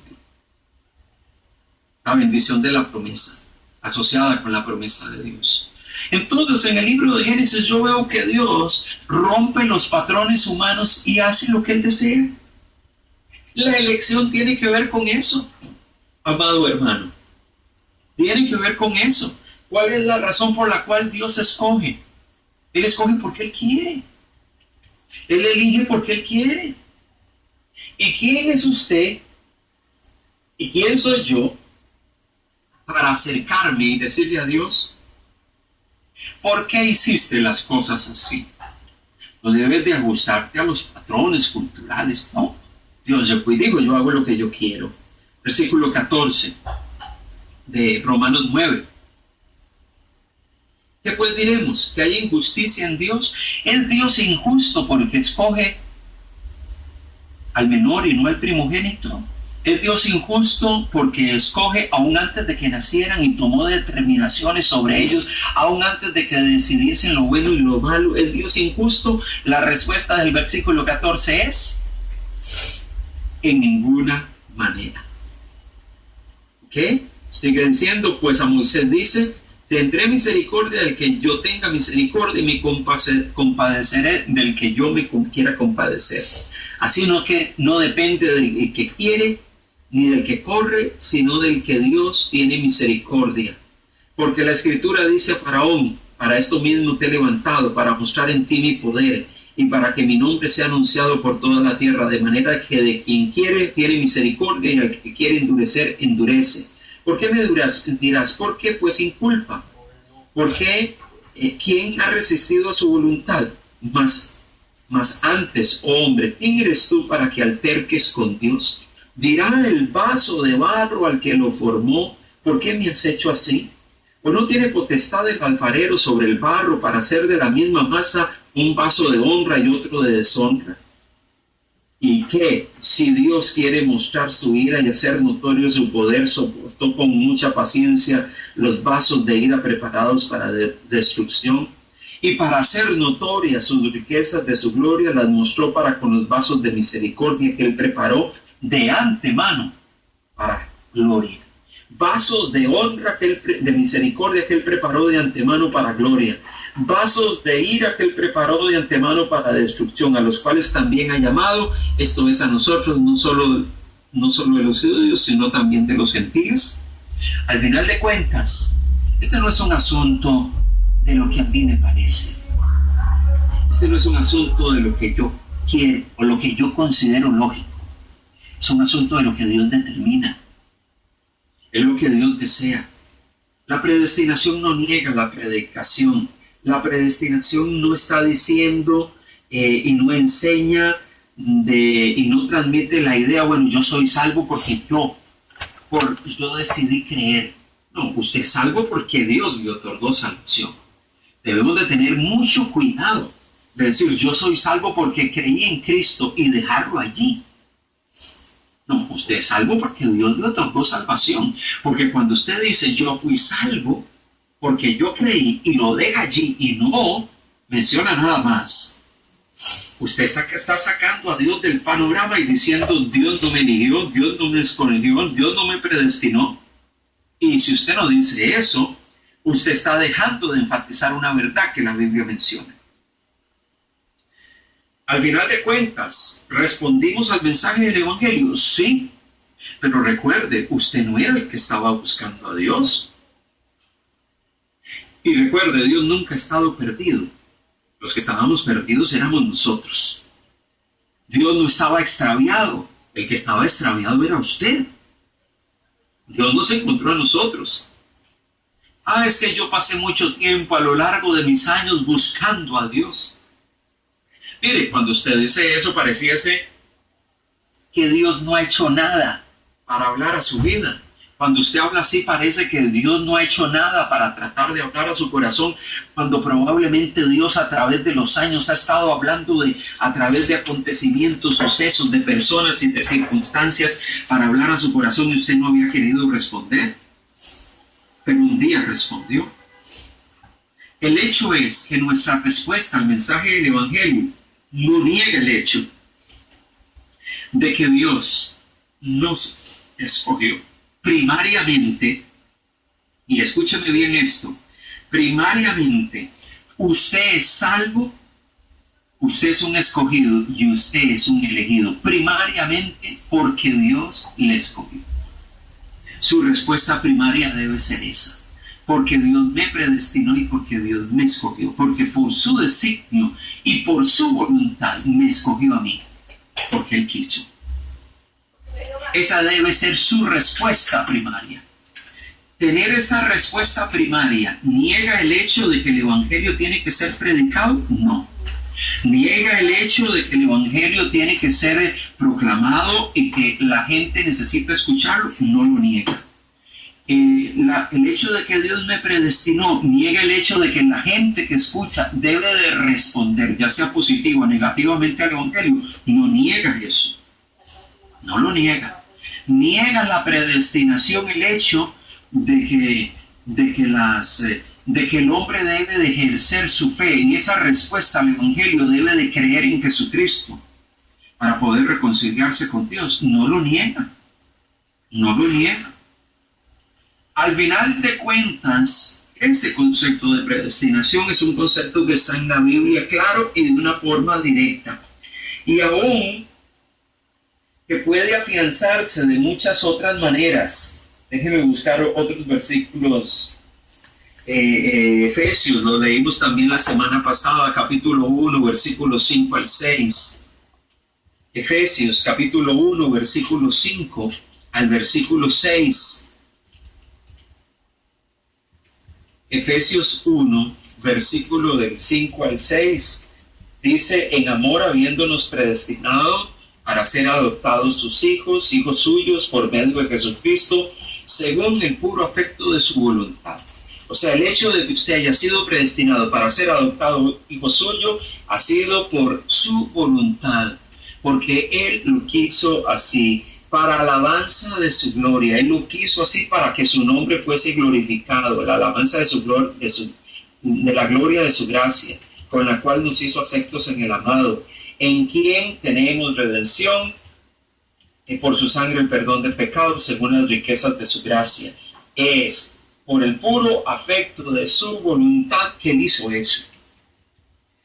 Speaker 1: La bendición de la promesa, asociada con la promesa de Dios. Entonces, en el libro de Génesis yo veo que Dios rompe los patrones humanos y hace lo que Él desea. La elección tiene que ver con eso, amado hermano. Tiene que ver con eso. ¿Cuál es la razón por la cual Dios escoge? Él escoge porque Él quiere. Él elige porque Él quiere. ¿Y quién es usted? ¿Y quién soy yo para acercarme y decirle a Dios, ¿por qué hiciste las cosas así? No debes de ajustarte a los patrones culturales, no. Dios, yo digo, yo hago lo que yo quiero. Versículo 14 de Romanos 9. ¿Qué pues diremos? ¿Que hay injusticia en Dios? ¿Es Dios injusto porque escoge al menor y no al primogénito? ¿Es Dios injusto porque escoge aún antes de que nacieran y tomó determinaciones sobre ellos, aún antes de que decidiesen lo bueno y lo malo? ¿Es Dios injusto? La respuesta del versículo 14 es: en ninguna manera. ¿Ok? Sigue diciendo, pues a Moisés dice, tendré misericordia del que yo tenga misericordia y me compadeceré del que yo me quiera compadecer. Así que no depende del que quiere ni del que corre, sino del que Dios tiene misericordia. Porque la Escritura dice a Faraón, para esto mismo te he levantado, para mostrar en ti mi poder, y para que mi nombre sea anunciado por toda la tierra, de manera que de quien quiere tiene misericordia, y al que quiere endurecer, endurece. ¿Por qué me dirás? ¿Por qué? Pues sin culpa. ¿Por qué? ¿Quién ha resistido a su voluntad? Mas antes, oh hombre, ¿quién eres tú para que alterques con Dios? Dirá el vaso de barro al que lo formó, ¿por qué me has hecho así? ¿O no tiene potestad el alfarero sobre el barro para hacer de la misma masa un vaso de honra y otro de deshonra? ¿Y qué? Si Dios quiere mostrar su ira y hacer notorio su poder, soportó con mucha paciencia los vasos de ira preparados para destrucción, y para hacer notorias sus riquezas de su gloria las mostró para con los vasos de misericordia que Él preparó de antemano para gloria. Vasos de honra de misericordia que Él preparó de antemano para gloria. Vasos de ira que Él preparó de antemano para destrucción, a los cuales también ha llamado, esto es a nosotros, no solo de los judíos, sino también de los gentiles. Al final de cuentas, este no es un asunto de lo que a mí me parece. Este no es un asunto de lo que yo quiero o lo que yo considero lógico. Es un asunto de lo que Dios determina. Es lo que Dios desea. La predestinación no niega la predicación. La predestinación no está diciendo y no enseña y no transmite la idea, bueno, yo soy salvo porque yo decidí creer. No, usted es salvo porque Dios le otorgó salvación. Debemos de tener mucho cuidado de decir, yo soy salvo porque creí en Cristo y dejarlo allí. No, usted es salvo porque Dios le otorgó salvación. Porque cuando usted dice, yo fui salvo porque yo creí y lo deja allí y no menciona nada más, usted está sacando a Dios del panorama y diciendo, Dios no me eligió, Dios no me escogió, Dios no me predestinó. Y si usted no dice eso, usted está dejando de enfatizar una verdad que la Biblia menciona. Al final de cuentas, ¿respondimos al mensaje del Evangelio? Sí, pero recuerde, usted no era el que estaba buscando a Dios. Y recuerde, Dios nunca ha estado perdido. Los que estábamos perdidos éramos nosotros. Dios no estaba extraviado. El que estaba extraviado era usted. Dios nos encontró a nosotros. Es que yo pasé mucho tiempo a lo largo de mis años buscando a Dios. Mire, cuando usted dice eso, pareciese que Dios no ha hecho nada para hablar a su vida. Cuando usted habla así, parece que Dios no ha hecho nada para tratar de hablar a su corazón, cuando probablemente Dios a través de los años ha estado hablando a través de acontecimientos, sucesos, de personas y de circunstancias para hablar a su corazón y usted no había querido responder. Pero un día respondió. El hecho es que nuestra respuesta al mensaje del Evangelio no niega el hecho de que Dios nos escogió. Primariamente, y escúchame bien esto, primariamente usted es salvo, usted es un escogido y usted es un elegido, primariamente porque Dios le escogió. Su respuesta primaria debe ser esa, porque Dios me predestinó y porque Dios me escogió, porque por su designio y por su voluntad me escogió a mí, porque Él quiso. Esa debe ser su respuesta primaria. Tener esa respuesta primaria, ¿niega el hecho de que el Evangelio tiene que ser predicado? No. ¿Niega el hecho de que el Evangelio tiene que ser proclamado y que la gente necesita escucharlo? No lo niega. El hecho de que Dios me predestinó, niega el hecho de que la gente que escucha debe de responder, ya sea positivo o negativamente al Evangelio. No niega eso. No lo niega. Niega la predestinación el hecho de que el hombre debe de ejercer su fe y esa respuesta al Evangelio debe de creer en Jesucristo para poder reconciliarse con Dios. No lo niega. No lo niega. Al final de cuentas, ese concepto de predestinación es un concepto que está en la Biblia claro y de una forma directa. Y aún que puede afianzarse de muchas otras maneras. Déjenme buscar otros versículos. Efesios, lo leímos también la semana pasada, capítulo 1, versículos 5 al 6. Efesios, capítulo 1, versículo 5 al versículo 6. Efesios 1, versículo del 5 al 6. Dice, en amor habiéndonos predestinado para ser adoptados sus hijos, hijos suyos, por medio de Jesucristo, según el puro afecto de su voluntad. O sea, el hecho de que usted haya sido predestinado para ser adoptado hijo suyo, ha sido por su voluntad, porque Él lo quiso así, para alabanza de su gloria. Él lo quiso así para que su nombre fuese glorificado, la alabanza de su gloria, de la gloria de su gracia, con la cual nos hizo aceptos en el amado, en quien tenemos redención y por su sangre el perdón de pecados según las riquezas de su gracia. Es por el puro afecto de su voluntad que Él hizo eso.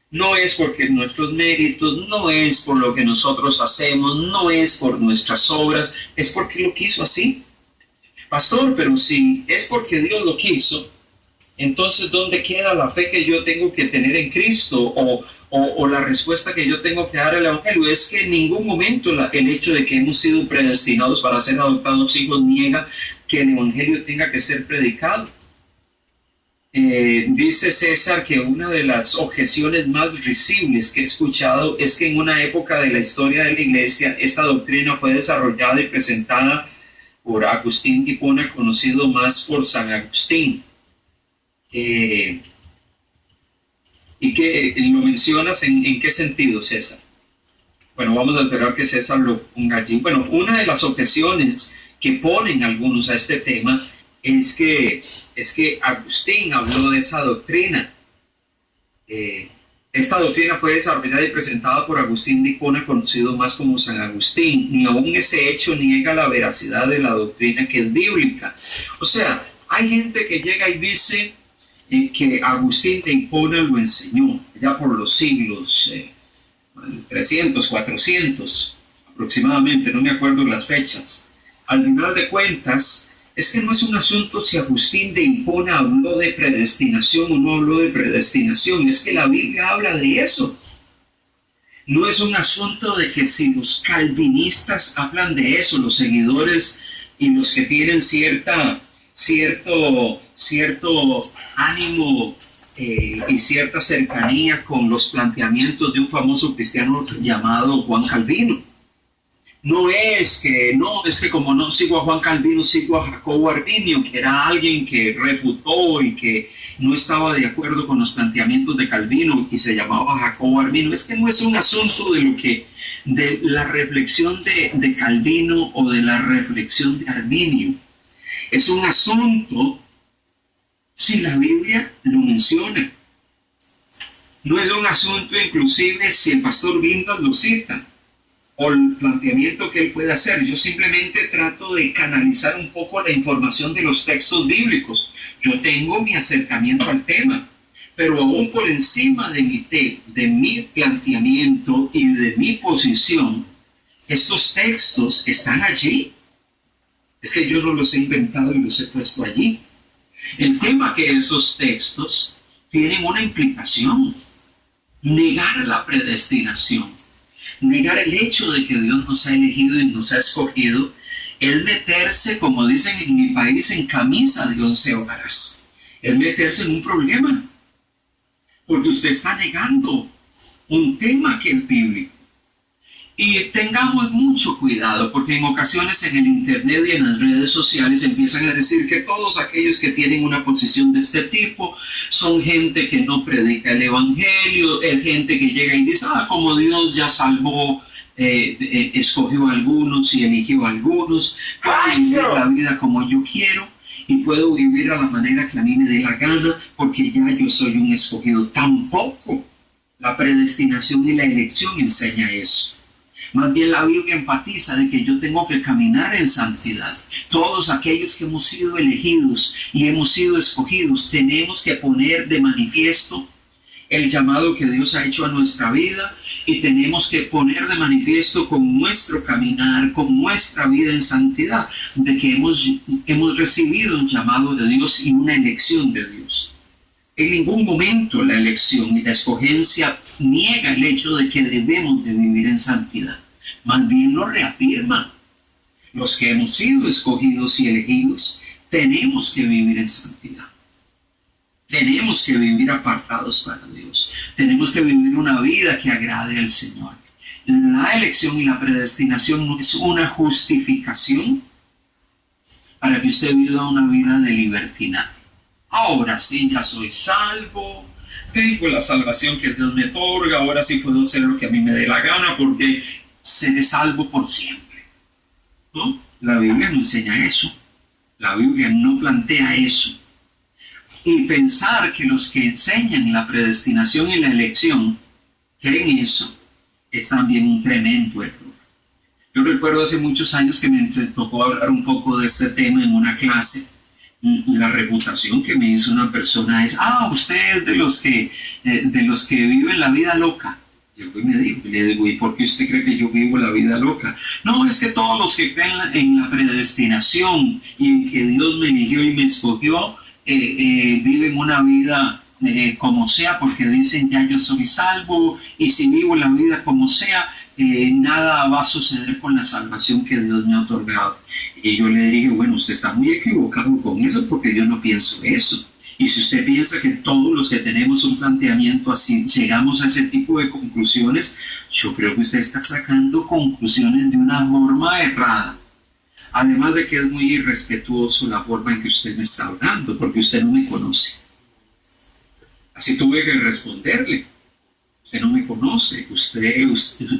Speaker 1: No es porque nuestros méritos, no es por lo que nosotros hacemos, no es por nuestras obras, es porque lo quiso así. Pastor, pero si es porque Dios lo quiso, entonces ¿dónde queda la fe que yo tengo que tener en Cristo? O la respuesta que yo tengo que dar al Evangelio. Es que en ningún momento el hecho de que hemos sido predestinados para ser adoptados hijos niega que el Evangelio tenga que ser predicado. Dice César que una de las objeciones más risibles que he escuchado es que en una época de la historia de la Iglesia esta doctrina fue desarrollada y presentada por Agustín de Hipona, conocido más por San Agustín. ¿Y qué lo mencionas en qué sentido, César? Bueno, vamos a esperar que César lo ponga allí. Bueno, una de las objeciones que ponen algunos a este tema es que Agustín habló de esa doctrina. Esta doctrina fue desarrollada y presentada por Agustín de Hipona, conocido más como San Agustín, y aún ese hecho niega la veracidad de la doctrina que es bíblica. O sea, hay gente que llega y dice que Agustín de Hipona lo enseñó ya por los siglos 300, 400 aproximadamente, no me acuerdo las fechas. Al final de cuentas, es que no es un asunto si Agustín de Hipona habló de predestinación o no habló de predestinación, es que la Biblia habla de eso. No es un asunto de que si los calvinistas hablan de eso, los seguidores y los que tienen cierto ánimo y cierta cercanía con los planteamientos de un famoso cristiano llamado Juan Calvino. No es que como no sigo a Juan Calvino, sigo a Jacobo Arminio, que era alguien que refutó y que no estaba de acuerdo con los planteamientos de Calvino y se llamaba Jacobo Arminio. Es que no es un asunto de la reflexión de Calvino o de la reflexión de Arminio. Es un asunto si la Biblia lo menciona. No es un asunto inclusive si el pastor Vindas lo cita o el planteamiento que él puede hacer. Yo simplemente trato de canalizar un poco la información de los textos bíblicos. Yo tengo mi acercamiento al tema, pero aún por encima de mi planteamiento y de mi posición, estos textos están allí. Es que yo no los he inventado y los he puesto allí. El tema que esos textos tienen una implicación. Negar la predestinación, negar el hecho de que Dios nos ha elegido y nos ha escogido, es meterse, como dicen en mi país, en camisa de 11 varas. Es meterse en un problema, porque usted está negando un tema que es bíblico. Y tengamos mucho cuidado, porque en ocasiones en el internet y en las redes sociales empiezan a decir que todos aquellos que tienen una posición de este tipo son gente que no predica el evangelio, es gente que llega y dice, como Dios ya salvó, escogió a algunos y eligió a algunos, puedo vivir la vida como yo quiero y puedo vivir a la manera que a mí me dé la gana, porque ya yo soy un escogido. Tampoco la predestinación y la elección enseña eso. Más bien la Biblia enfatiza de que yo tengo que caminar en santidad. Todos aquellos que hemos sido elegidos y hemos sido escogidos, tenemos que poner de manifiesto el llamado que Dios ha hecho a nuestra vida y tenemos que poner de manifiesto con nuestro caminar, con nuestra vida en santidad, de que hemos recibido un llamado de Dios y una elección de Dios. En ningún momento la elección y la escogencia niega el hecho de que debemos de vivir en santidad. Más bien lo reafirma. Los que hemos sido escogidos y elegidos, tenemos que vivir en santidad. Tenemos que vivir apartados para Dios. Tenemos que vivir una vida que agrade al Señor. La elección y la predestinación no es una justificación para que usted viva una vida de libertinaje. Ahora sí, ya soy salvo, tengo la salvación que Dios me otorga, ahora sí puedo hacer lo que a mí me dé la gana porque seré salvo por siempre. ¿No? La Biblia no enseña eso. La Biblia no plantea eso. Y pensar que los que enseñan la predestinación y la elección creen eso es también un tremendo error. Yo recuerdo hace muchos años que me tocó hablar un poco de este tema en una clase. La refutación que me hizo una persona es, usted es de los que viven la vida loca. Yo le digo, ¿y por qué usted cree que yo vivo la vida loca? No, es que todos los que creen en la predestinación y en que Dios me eligió y me escogió, viven una vida como sea, porque dicen, ya yo soy salvo, y si vivo la vida como sea, nada va a suceder con la salvación que Dios me ha otorgado. Y yo le dije, bueno, usted está muy equivocado con eso, porque yo no pienso eso. Y si usted piensa que todos los que tenemos un planteamiento así llegamos a ese tipo de conclusiones, yo creo que usted está sacando conclusiones de una forma errada. Además de que es muy irrespetuoso la forma en que usted me está hablando, porque usted no me conoce. Así tuve que responderle. Usted no me conoce.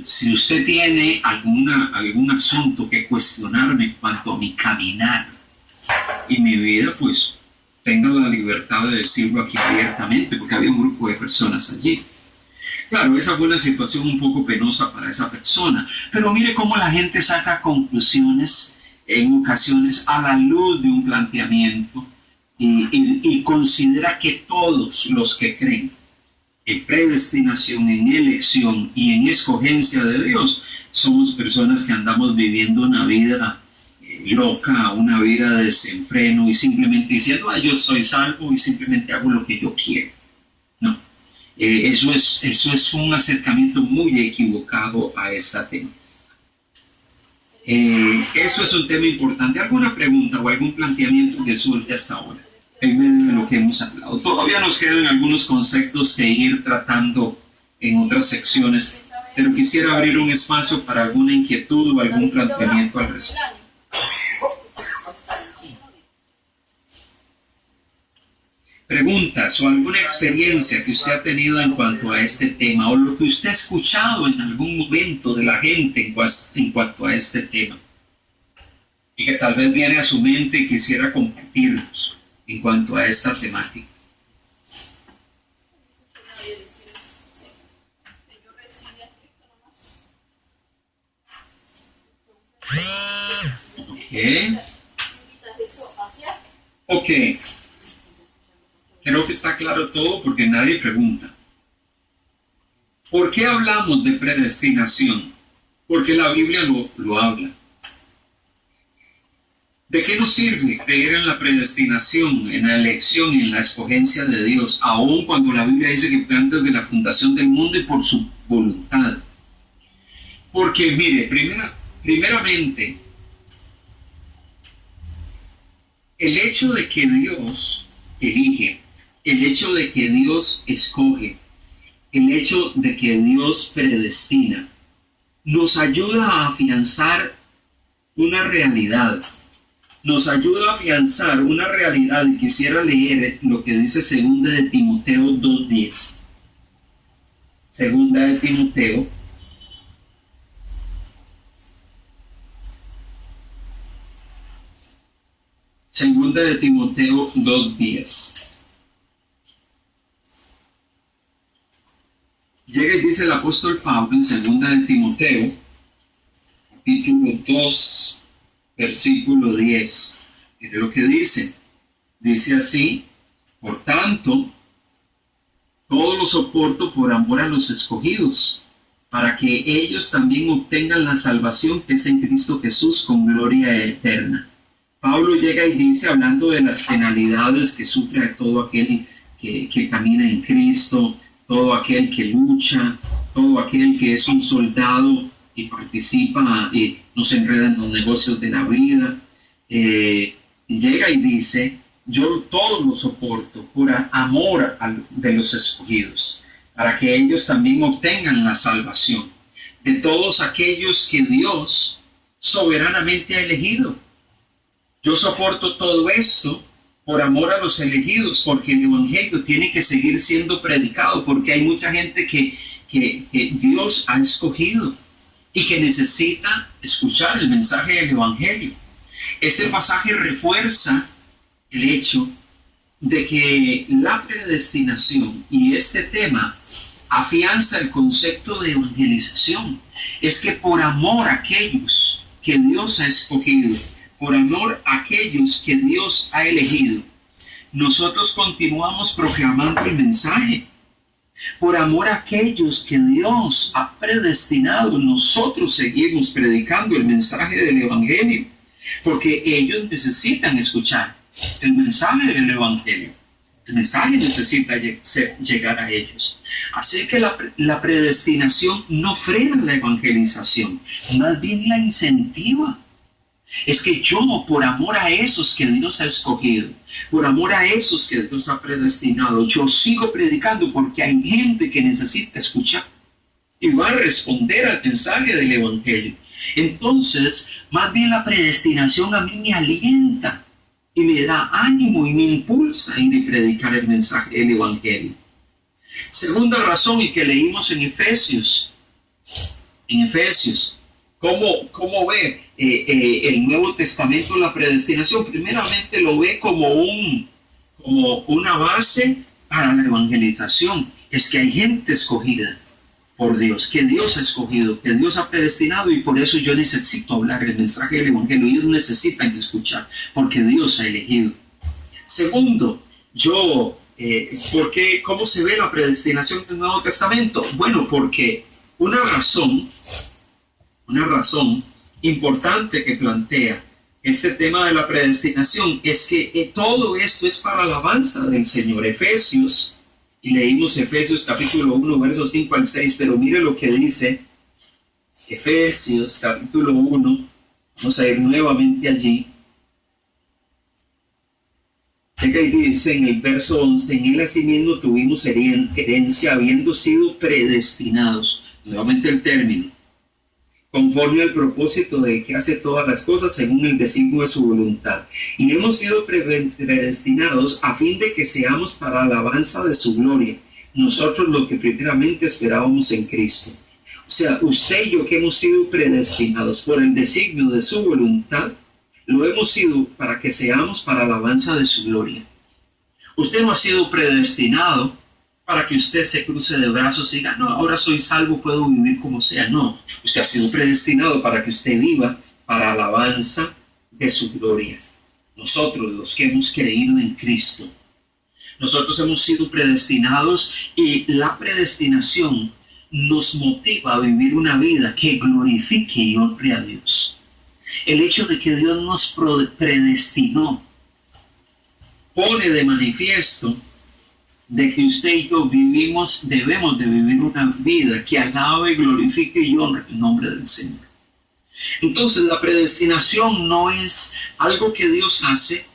Speaker 1: Si usted tiene algún asunto que cuestionarme en cuanto a mi caminar y mi vida, pues tenga la libertad de decirlo aquí abiertamente, porque había un grupo de personas allí. Claro, esa fue una situación un poco penosa para esa persona, pero mire cómo la gente saca conclusiones en ocasiones a la luz de un planteamiento y considera que todos los que creen en predestinación, en elección y en escogencia de Dios, somos personas que andamos viviendo una vida loca, una vida de desenfreno y simplemente diciendo, yo soy salvo y simplemente hago lo que yo quiero. No, eso es un acercamiento muy equivocado a este tema. Eso es un tema importante. ¿Alguna pregunta o algún planteamiento que surge hasta ahora en medio de lo que hemos hablado? Todavía nos quedan algunos conceptos que ir tratando en otras secciones pero quisiera abrir un espacio para alguna inquietud o algún planteamiento al respecto. Preguntas o alguna experiencia que usted ha tenido en cuanto a este tema, o lo que usted ha escuchado en algún momento de la gente en cuanto a este tema, y que tal vez viene a su mente y quisiera compartirnos en cuanto a esta temática. Ok. Creo que está claro todo porque nadie pregunta. ¿Por qué hablamos de predestinación? Porque la Biblia lo habla. ¿De qué nos sirve creer en la predestinación, en la elección y en la escogencia de Dios, aun cuando la Biblia dice que fue antes de la fundación del mundo y por su voluntad? Porque, mire, primeramente, el hecho de que Dios elige, el hecho de que Dios escoge, el hecho de que Dios predestina, nos ayuda a afianzar una realidad. Nos ayuda a afianzar una realidad, y quisiera leer lo que dice 2 de Timoteo 2:10. 2 de Timoteo 2:10. Llega y dice el apóstol Pablo en 2 de Timoteo, capítulo 2, versículo 10. Es lo que dice. Dice así: por tanto, todo lo soporto por amor a los escogidos, para que ellos también obtengan la salvación que es en Cristo Jesús con gloria eterna. Pablo llega y dice, hablando de las penalidades que sufre todo aquel que camina en Cristo, todo aquel que lucha, todo aquel que es un soldado y participa y no se enreda en los negocios de la vida. Llega y dice, yo todo lo soporto por amor de los escogidos, para que ellos también obtengan la salvación de todos aquellos que Dios soberanamente ha elegido. Yo soporto todo esto por amor a los elegidos, porque el Evangelio tiene que seguir siendo predicado, porque hay mucha gente que Dios ha escogido y que necesita escuchar el mensaje del Evangelio. Este pasaje refuerza el hecho de que la predestinación y este tema afianza el concepto de evangelización. Es que por amor a aquellos que Dios ha escogido, por amor a aquellos que Dios ha elegido, nosotros continuamos proclamando el mensaje. Por amor a aquellos que Dios ha predestinado, nosotros seguimos predicando el mensaje del Evangelio, porque ellos necesitan escuchar el mensaje del Evangelio. El mensaje necesita llegar a ellos. Así que la predestinación no frena la evangelización, más bien la incentiva. Es que yo, por amor a esos que Dios ha escogido, por amor a esos que Dios ha predestinado, yo sigo predicando porque hay gente que necesita escuchar y va a responder al mensaje del Evangelio. Entonces, más bien la predestinación a mí me alienta y me da ánimo y me impulsa en predicar el mensaje del Evangelio. Segunda razón, y que leímos en Efesios, ¿cómo ve el Nuevo Testamento la predestinación? Primeramente lo ve como una base para la evangelización. Es que hay gente escogida por Dios, que Dios ha escogido, que Dios ha predestinado, y por eso yo necesito hablar el mensaje del Evangelio. Ellos necesitan escuchar, porque Dios ha elegido. Segundo, ¿cómo se ve la predestinación del Nuevo Testamento? Bueno, porque una razón importante que plantea este tema de la predestinación es que todo esto es para la alabanza del Señor. Efesios, y leímos Efesios capítulo 1, versos 5 al 6, pero mire lo que dice Efesios capítulo 1, vamos a ir nuevamente allí. Y dice en el verso 11, en él asimismo tuvimos herencia, habiendo sido predestinados nuevamente el término, conforme al propósito de que hace todas las cosas según el designio de su voluntad. Y hemos sido predestinados a fin de que seamos para alabanza de su gloria, nosotros lo que primeramente esperábamos en Cristo. O sea, usted y yo que hemos sido predestinados por el designio de su voluntad, lo hemos sido para que seamos para alabanza de su gloria. Usted no ha sido predestinado para que usted se cruce de brazos y diga, no, ahora soy salvo, puedo vivir como sea. No, usted ha sido predestinado para que usted viva para alabanza de su gloria. Nosotros, los que hemos creído en Cristo, nosotros hemos sido predestinados y la predestinación nos motiva a vivir una vida que glorifique y honre a Dios. El hecho de que Dios nos predestinó pone de manifiesto de que usted y yo debemos de vivir una vida que alabe, glorifique y honre el nombre del Señor. Entonces la predestinación no es algo que Dios hace,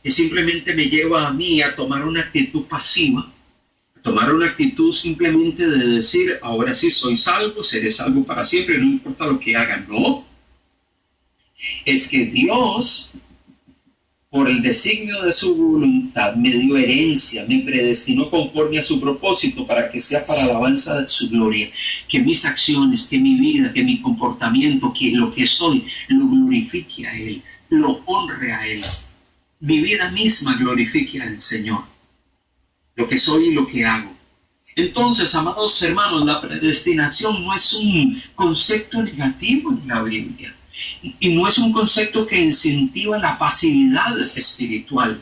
Speaker 1: que simplemente me lleva a mí a tomar una actitud pasiva, a tomar una actitud simplemente de decir, ahora sí soy salvo, seré salvo para siempre, no importa lo que haga. No, es que Dios, por el designio de su voluntad, me dio herencia, me predestinó conforme a su propósito para que sea para alabanza de su gloria, que mis acciones, que mi vida, que mi comportamiento, que lo que soy, lo glorifique a Él, lo honre a Él. Mi vida misma glorifique al Señor, lo que soy y lo que hago. Entonces, amados hermanos, la predestinación no es un concepto negativo en la Biblia. Y no es un concepto que incentiva la pasividad espiritual.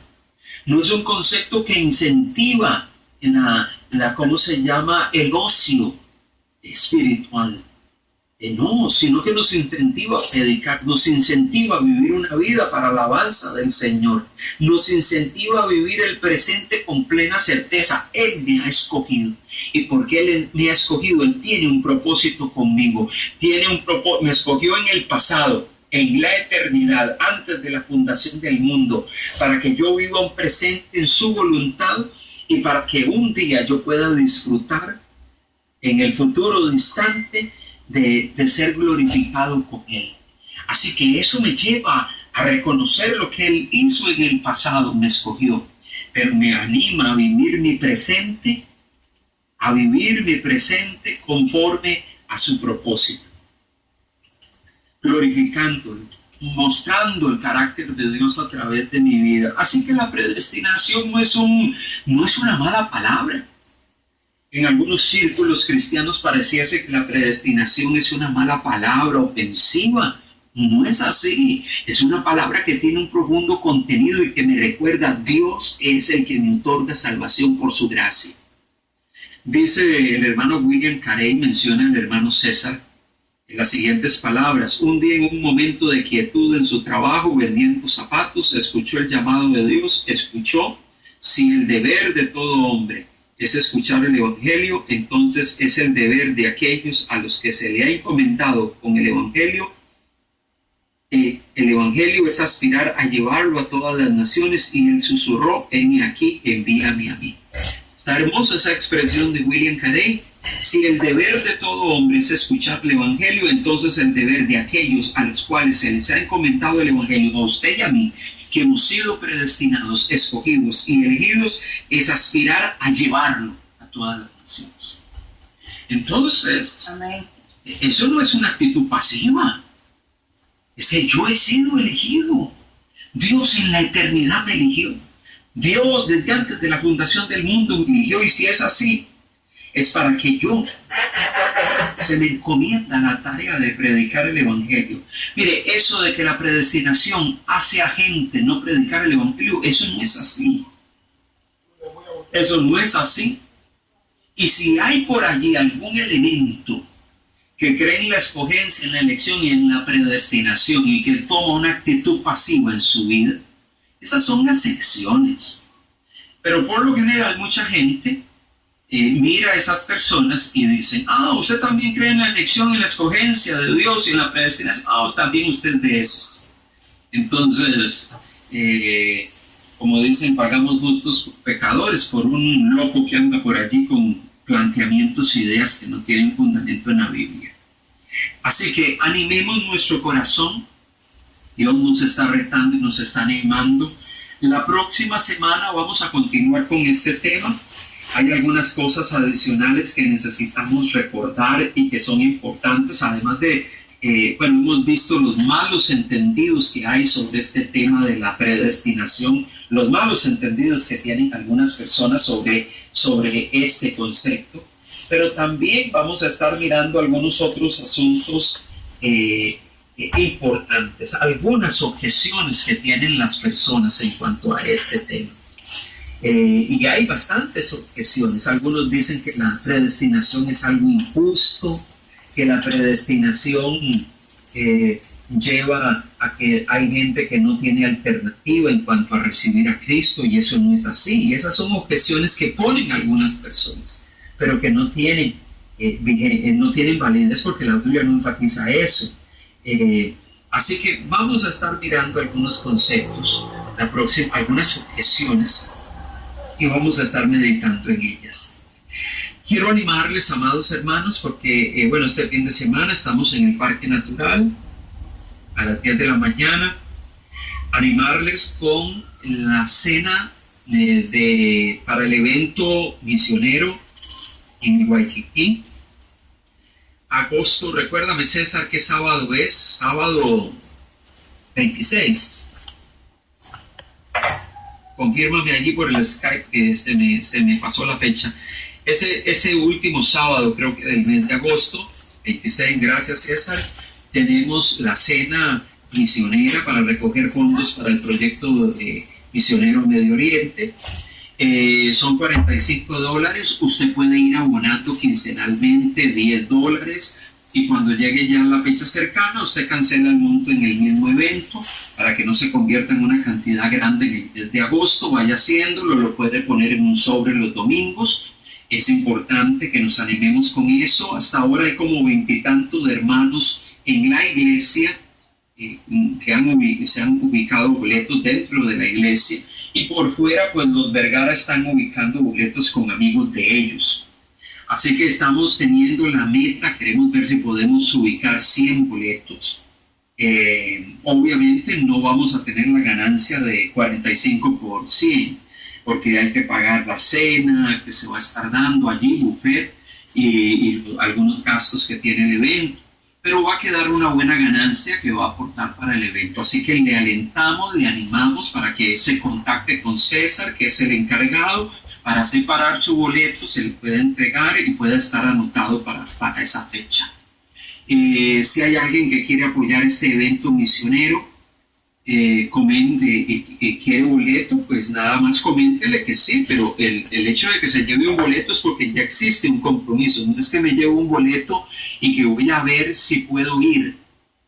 Speaker 1: No es un concepto que incentiva ¿cómo se llama? El ocio espiritual. No, sino que nos incentiva a predicar, nos incentiva a vivir una vida para alabanza del Señor. Nos incentiva a vivir el presente con plena certeza. Él me ha escogido. Y porque Él me ha escogido, Él tiene un propósito conmigo. Me escogió en el pasado, en la eternidad, antes de la fundación del mundo, para que yo viva un presente en su voluntad y para que un día yo pueda disfrutar en el futuro distante de ser glorificado con Él. Así que eso me lleva a reconocer lo que Él hizo en el pasado, me escogió, pero me anima a vivir mi presente, conforme a su propósito, glorificándolo, mostrando el carácter de Dios a través de mi vida. Así que la predestinación no es una mala palabra. En algunos círculos cristianos pareciese que la predestinación es una mala palabra, ofensiva. No es así. Es una palabra que tiene un profundo contenido y que me recuerda, Dios es el que me otorga salvación por su gracia. Dice el hermano William Carey, menciona el hermano César, en las siguientes palabras: un día, en un momento de quietud en su trabajo vendiendo zapatos, escuchó el llamado de Dios, escuchó, si el deber de todo hombre es escuchar el Evangelio, entonces es el deber de aquellos a los que se le ha encomendado con el Evangelio. El Evangelio es aspirar a llevarlo a todas las naciones, y Él susurró, heme aquí, envíame a mí. Está hermosa esa expresión de William Carey. Si el deber de todo hombre es escuchar el Evangelio, entonces el deber de aquellos a los cuales se les ha encomendado el Evangelio, a usted y a mí, que hemos sido predestinados, escogidos y elegidos, es aspirar a llevarlo a todas las naciones. Entonces, amén, eso no es una actitud pasiva. Es que yo he sido elegido. Dios en la eternidad me eligió. Dios desde antes de la fundación del mundo me eligió, y si es así, es para que yo se me encomienda la tarea de predicar el Evangelio. Mire, eso de que la predestinación hace a gente no predicar el Evangelio, eso no es así. Eso no es así. Y si hay por allí algún elemento que cree en la escogencia, en la elección y en la predestinación, y que toma una actitud pasiva en su vida, esas son las excepciones. Pero por lo general mucha gente mira a esas personas y dicen, usted también cree en la elección y la escogencia de Dios y en la predestinación, también usted de esos. Entonces, como dicen, pagamos justos pecadores por un loco que anda por allí con planteamientos, ideas que no tienen fundamento en la Biblia. Así que animemos nuestro corazón. Dios nos está retando y nos está animando. La próxima semana vamos a continuar con este tema. Hay algunas cosas adicionales que necesitamos recordar y que son importantes, además de, hemos visto los malos entendidos que hay sobre este tema de la predestinación, los malos entendidos que tienen algunas personas sobre este concepto, pero también vamos a estar mirando algunos otros asuntos importantes, algunas objeciones que tienen las personas en cuanto a este tema. Y hay bastantes objeciones. Algunos dicen que la predestinación es algo injusto, que la predestinación lleva a que hay gente que no tiene alternativa en cuanto a recibir a Cristo, y eso no es así. Y esas son objeciones que ponen algunas personas, pero que no tienen validez, porque la Biblia no enfatiza eso. Así que vamos a estar mirando algunos conceptos, algunas objeciones, y vamos a estar meditando en ellas. Quiero animarles, amados hermanos, porque este fin de semana estamos en el Parque Natural a las 10 de la mañana. Animarles con la cena para el evento misionero en Waikiki. Agosto, recuérdame, César, ¿qué sábado es? Sábado 26. Confírmame allí por el Skype que se me pasó la fecha. Ese último sábado, creo que del mes de agosto, 26, gracias César, tenemos la cena misionera para recoger fondos para el proyecto misionero Medio Oriente. Son $45. Usted puede ir abonando quincenalmente $10, y cuando llegue ya la fecha cercana, usted cancela el monto en el mismo evento para que no se convierta en una cantidad grande en el mes de agosto. Vaya haciéndolo, lo puede poner en un sobre los domingos. Es importante que nos animemos con eso. Hasta ahora hay como 20 y tantos de hermanos en la iglesia que se han ubicado boletos dentro de la iglesia, y por fuera pues los Vergara están ubicando boletos con amigos de ellos. Así que estamos teniendo la meta, queremos ver si podemos ubicar 100 boletos. Obviamente no vamos a tener la ganancia de 45 por 100, porque hay que pagar la cena que se va a estar dando allí, buffet, y algunos gastos que tiene el evento. Pero va a quedar una buena ganancia que va a aportar para el evento. Así que le alentamos, le animamos para que se contacte con César, que es el encargado, para separar su boleto, se le puede entregar y pueda estar anotado para esa fecha. Si hay alguien que quiere apoyar este evento misionero, comente y quiere boleto, pues nada más coméntele que sí, pero el hecho de que se lleve un boleto es porque ya existe un compromiso. No es que me llevo un boleto y que voy a ver si puedo ir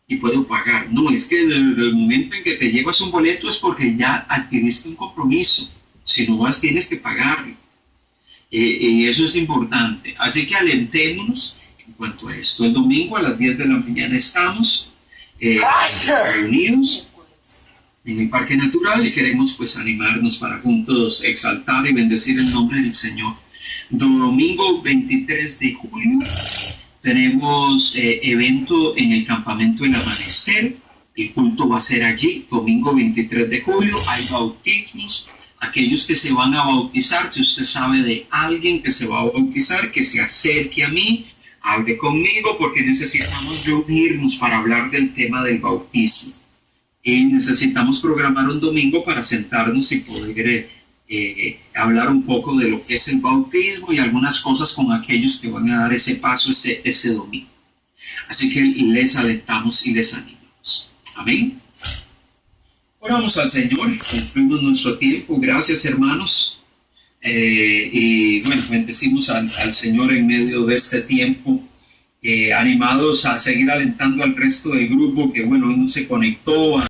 Speaker 1: y puedo pagar. No, es que desde el momento en que te llevas un boleto es porque ya adquiriste un compromiso. Si no vas, tienes que pagarlo. Y eso es importante. Así que alentémonos en cuanto a esto. El domingo a las 10 de la mañana estamos reunidos en el Parque Natural, y queremos pues animarnos para juntos exaltar y bendecir el nombre del Señor. Domingo 23 de julio tenemos evento en el Campamento El Amanecer. El culto va a ser allí. Domingo 23 de julio hay bautismos. Aquellos que se van a bautizar, si usted sabe de alguien que se va a bautizar, que se acerque a mí, hable conmigo, porque necesitamos reunirnos para hablar del tema del bautismo. Y necesitamos programar un domingo para sentarnos y poder hablar un poco de lo que es el bautismo y algunas cosas con aquellos que van a dar ese paso ese domingo. Así que les alentamos y les animamos. Amén. Oramos al Señor, concluimos nuestro tiempo. Gracias, hermanos. Y bendecimos al Señor en medio de este tiempo. Animados a seguir alentando al resto del grupo que, no se conectó.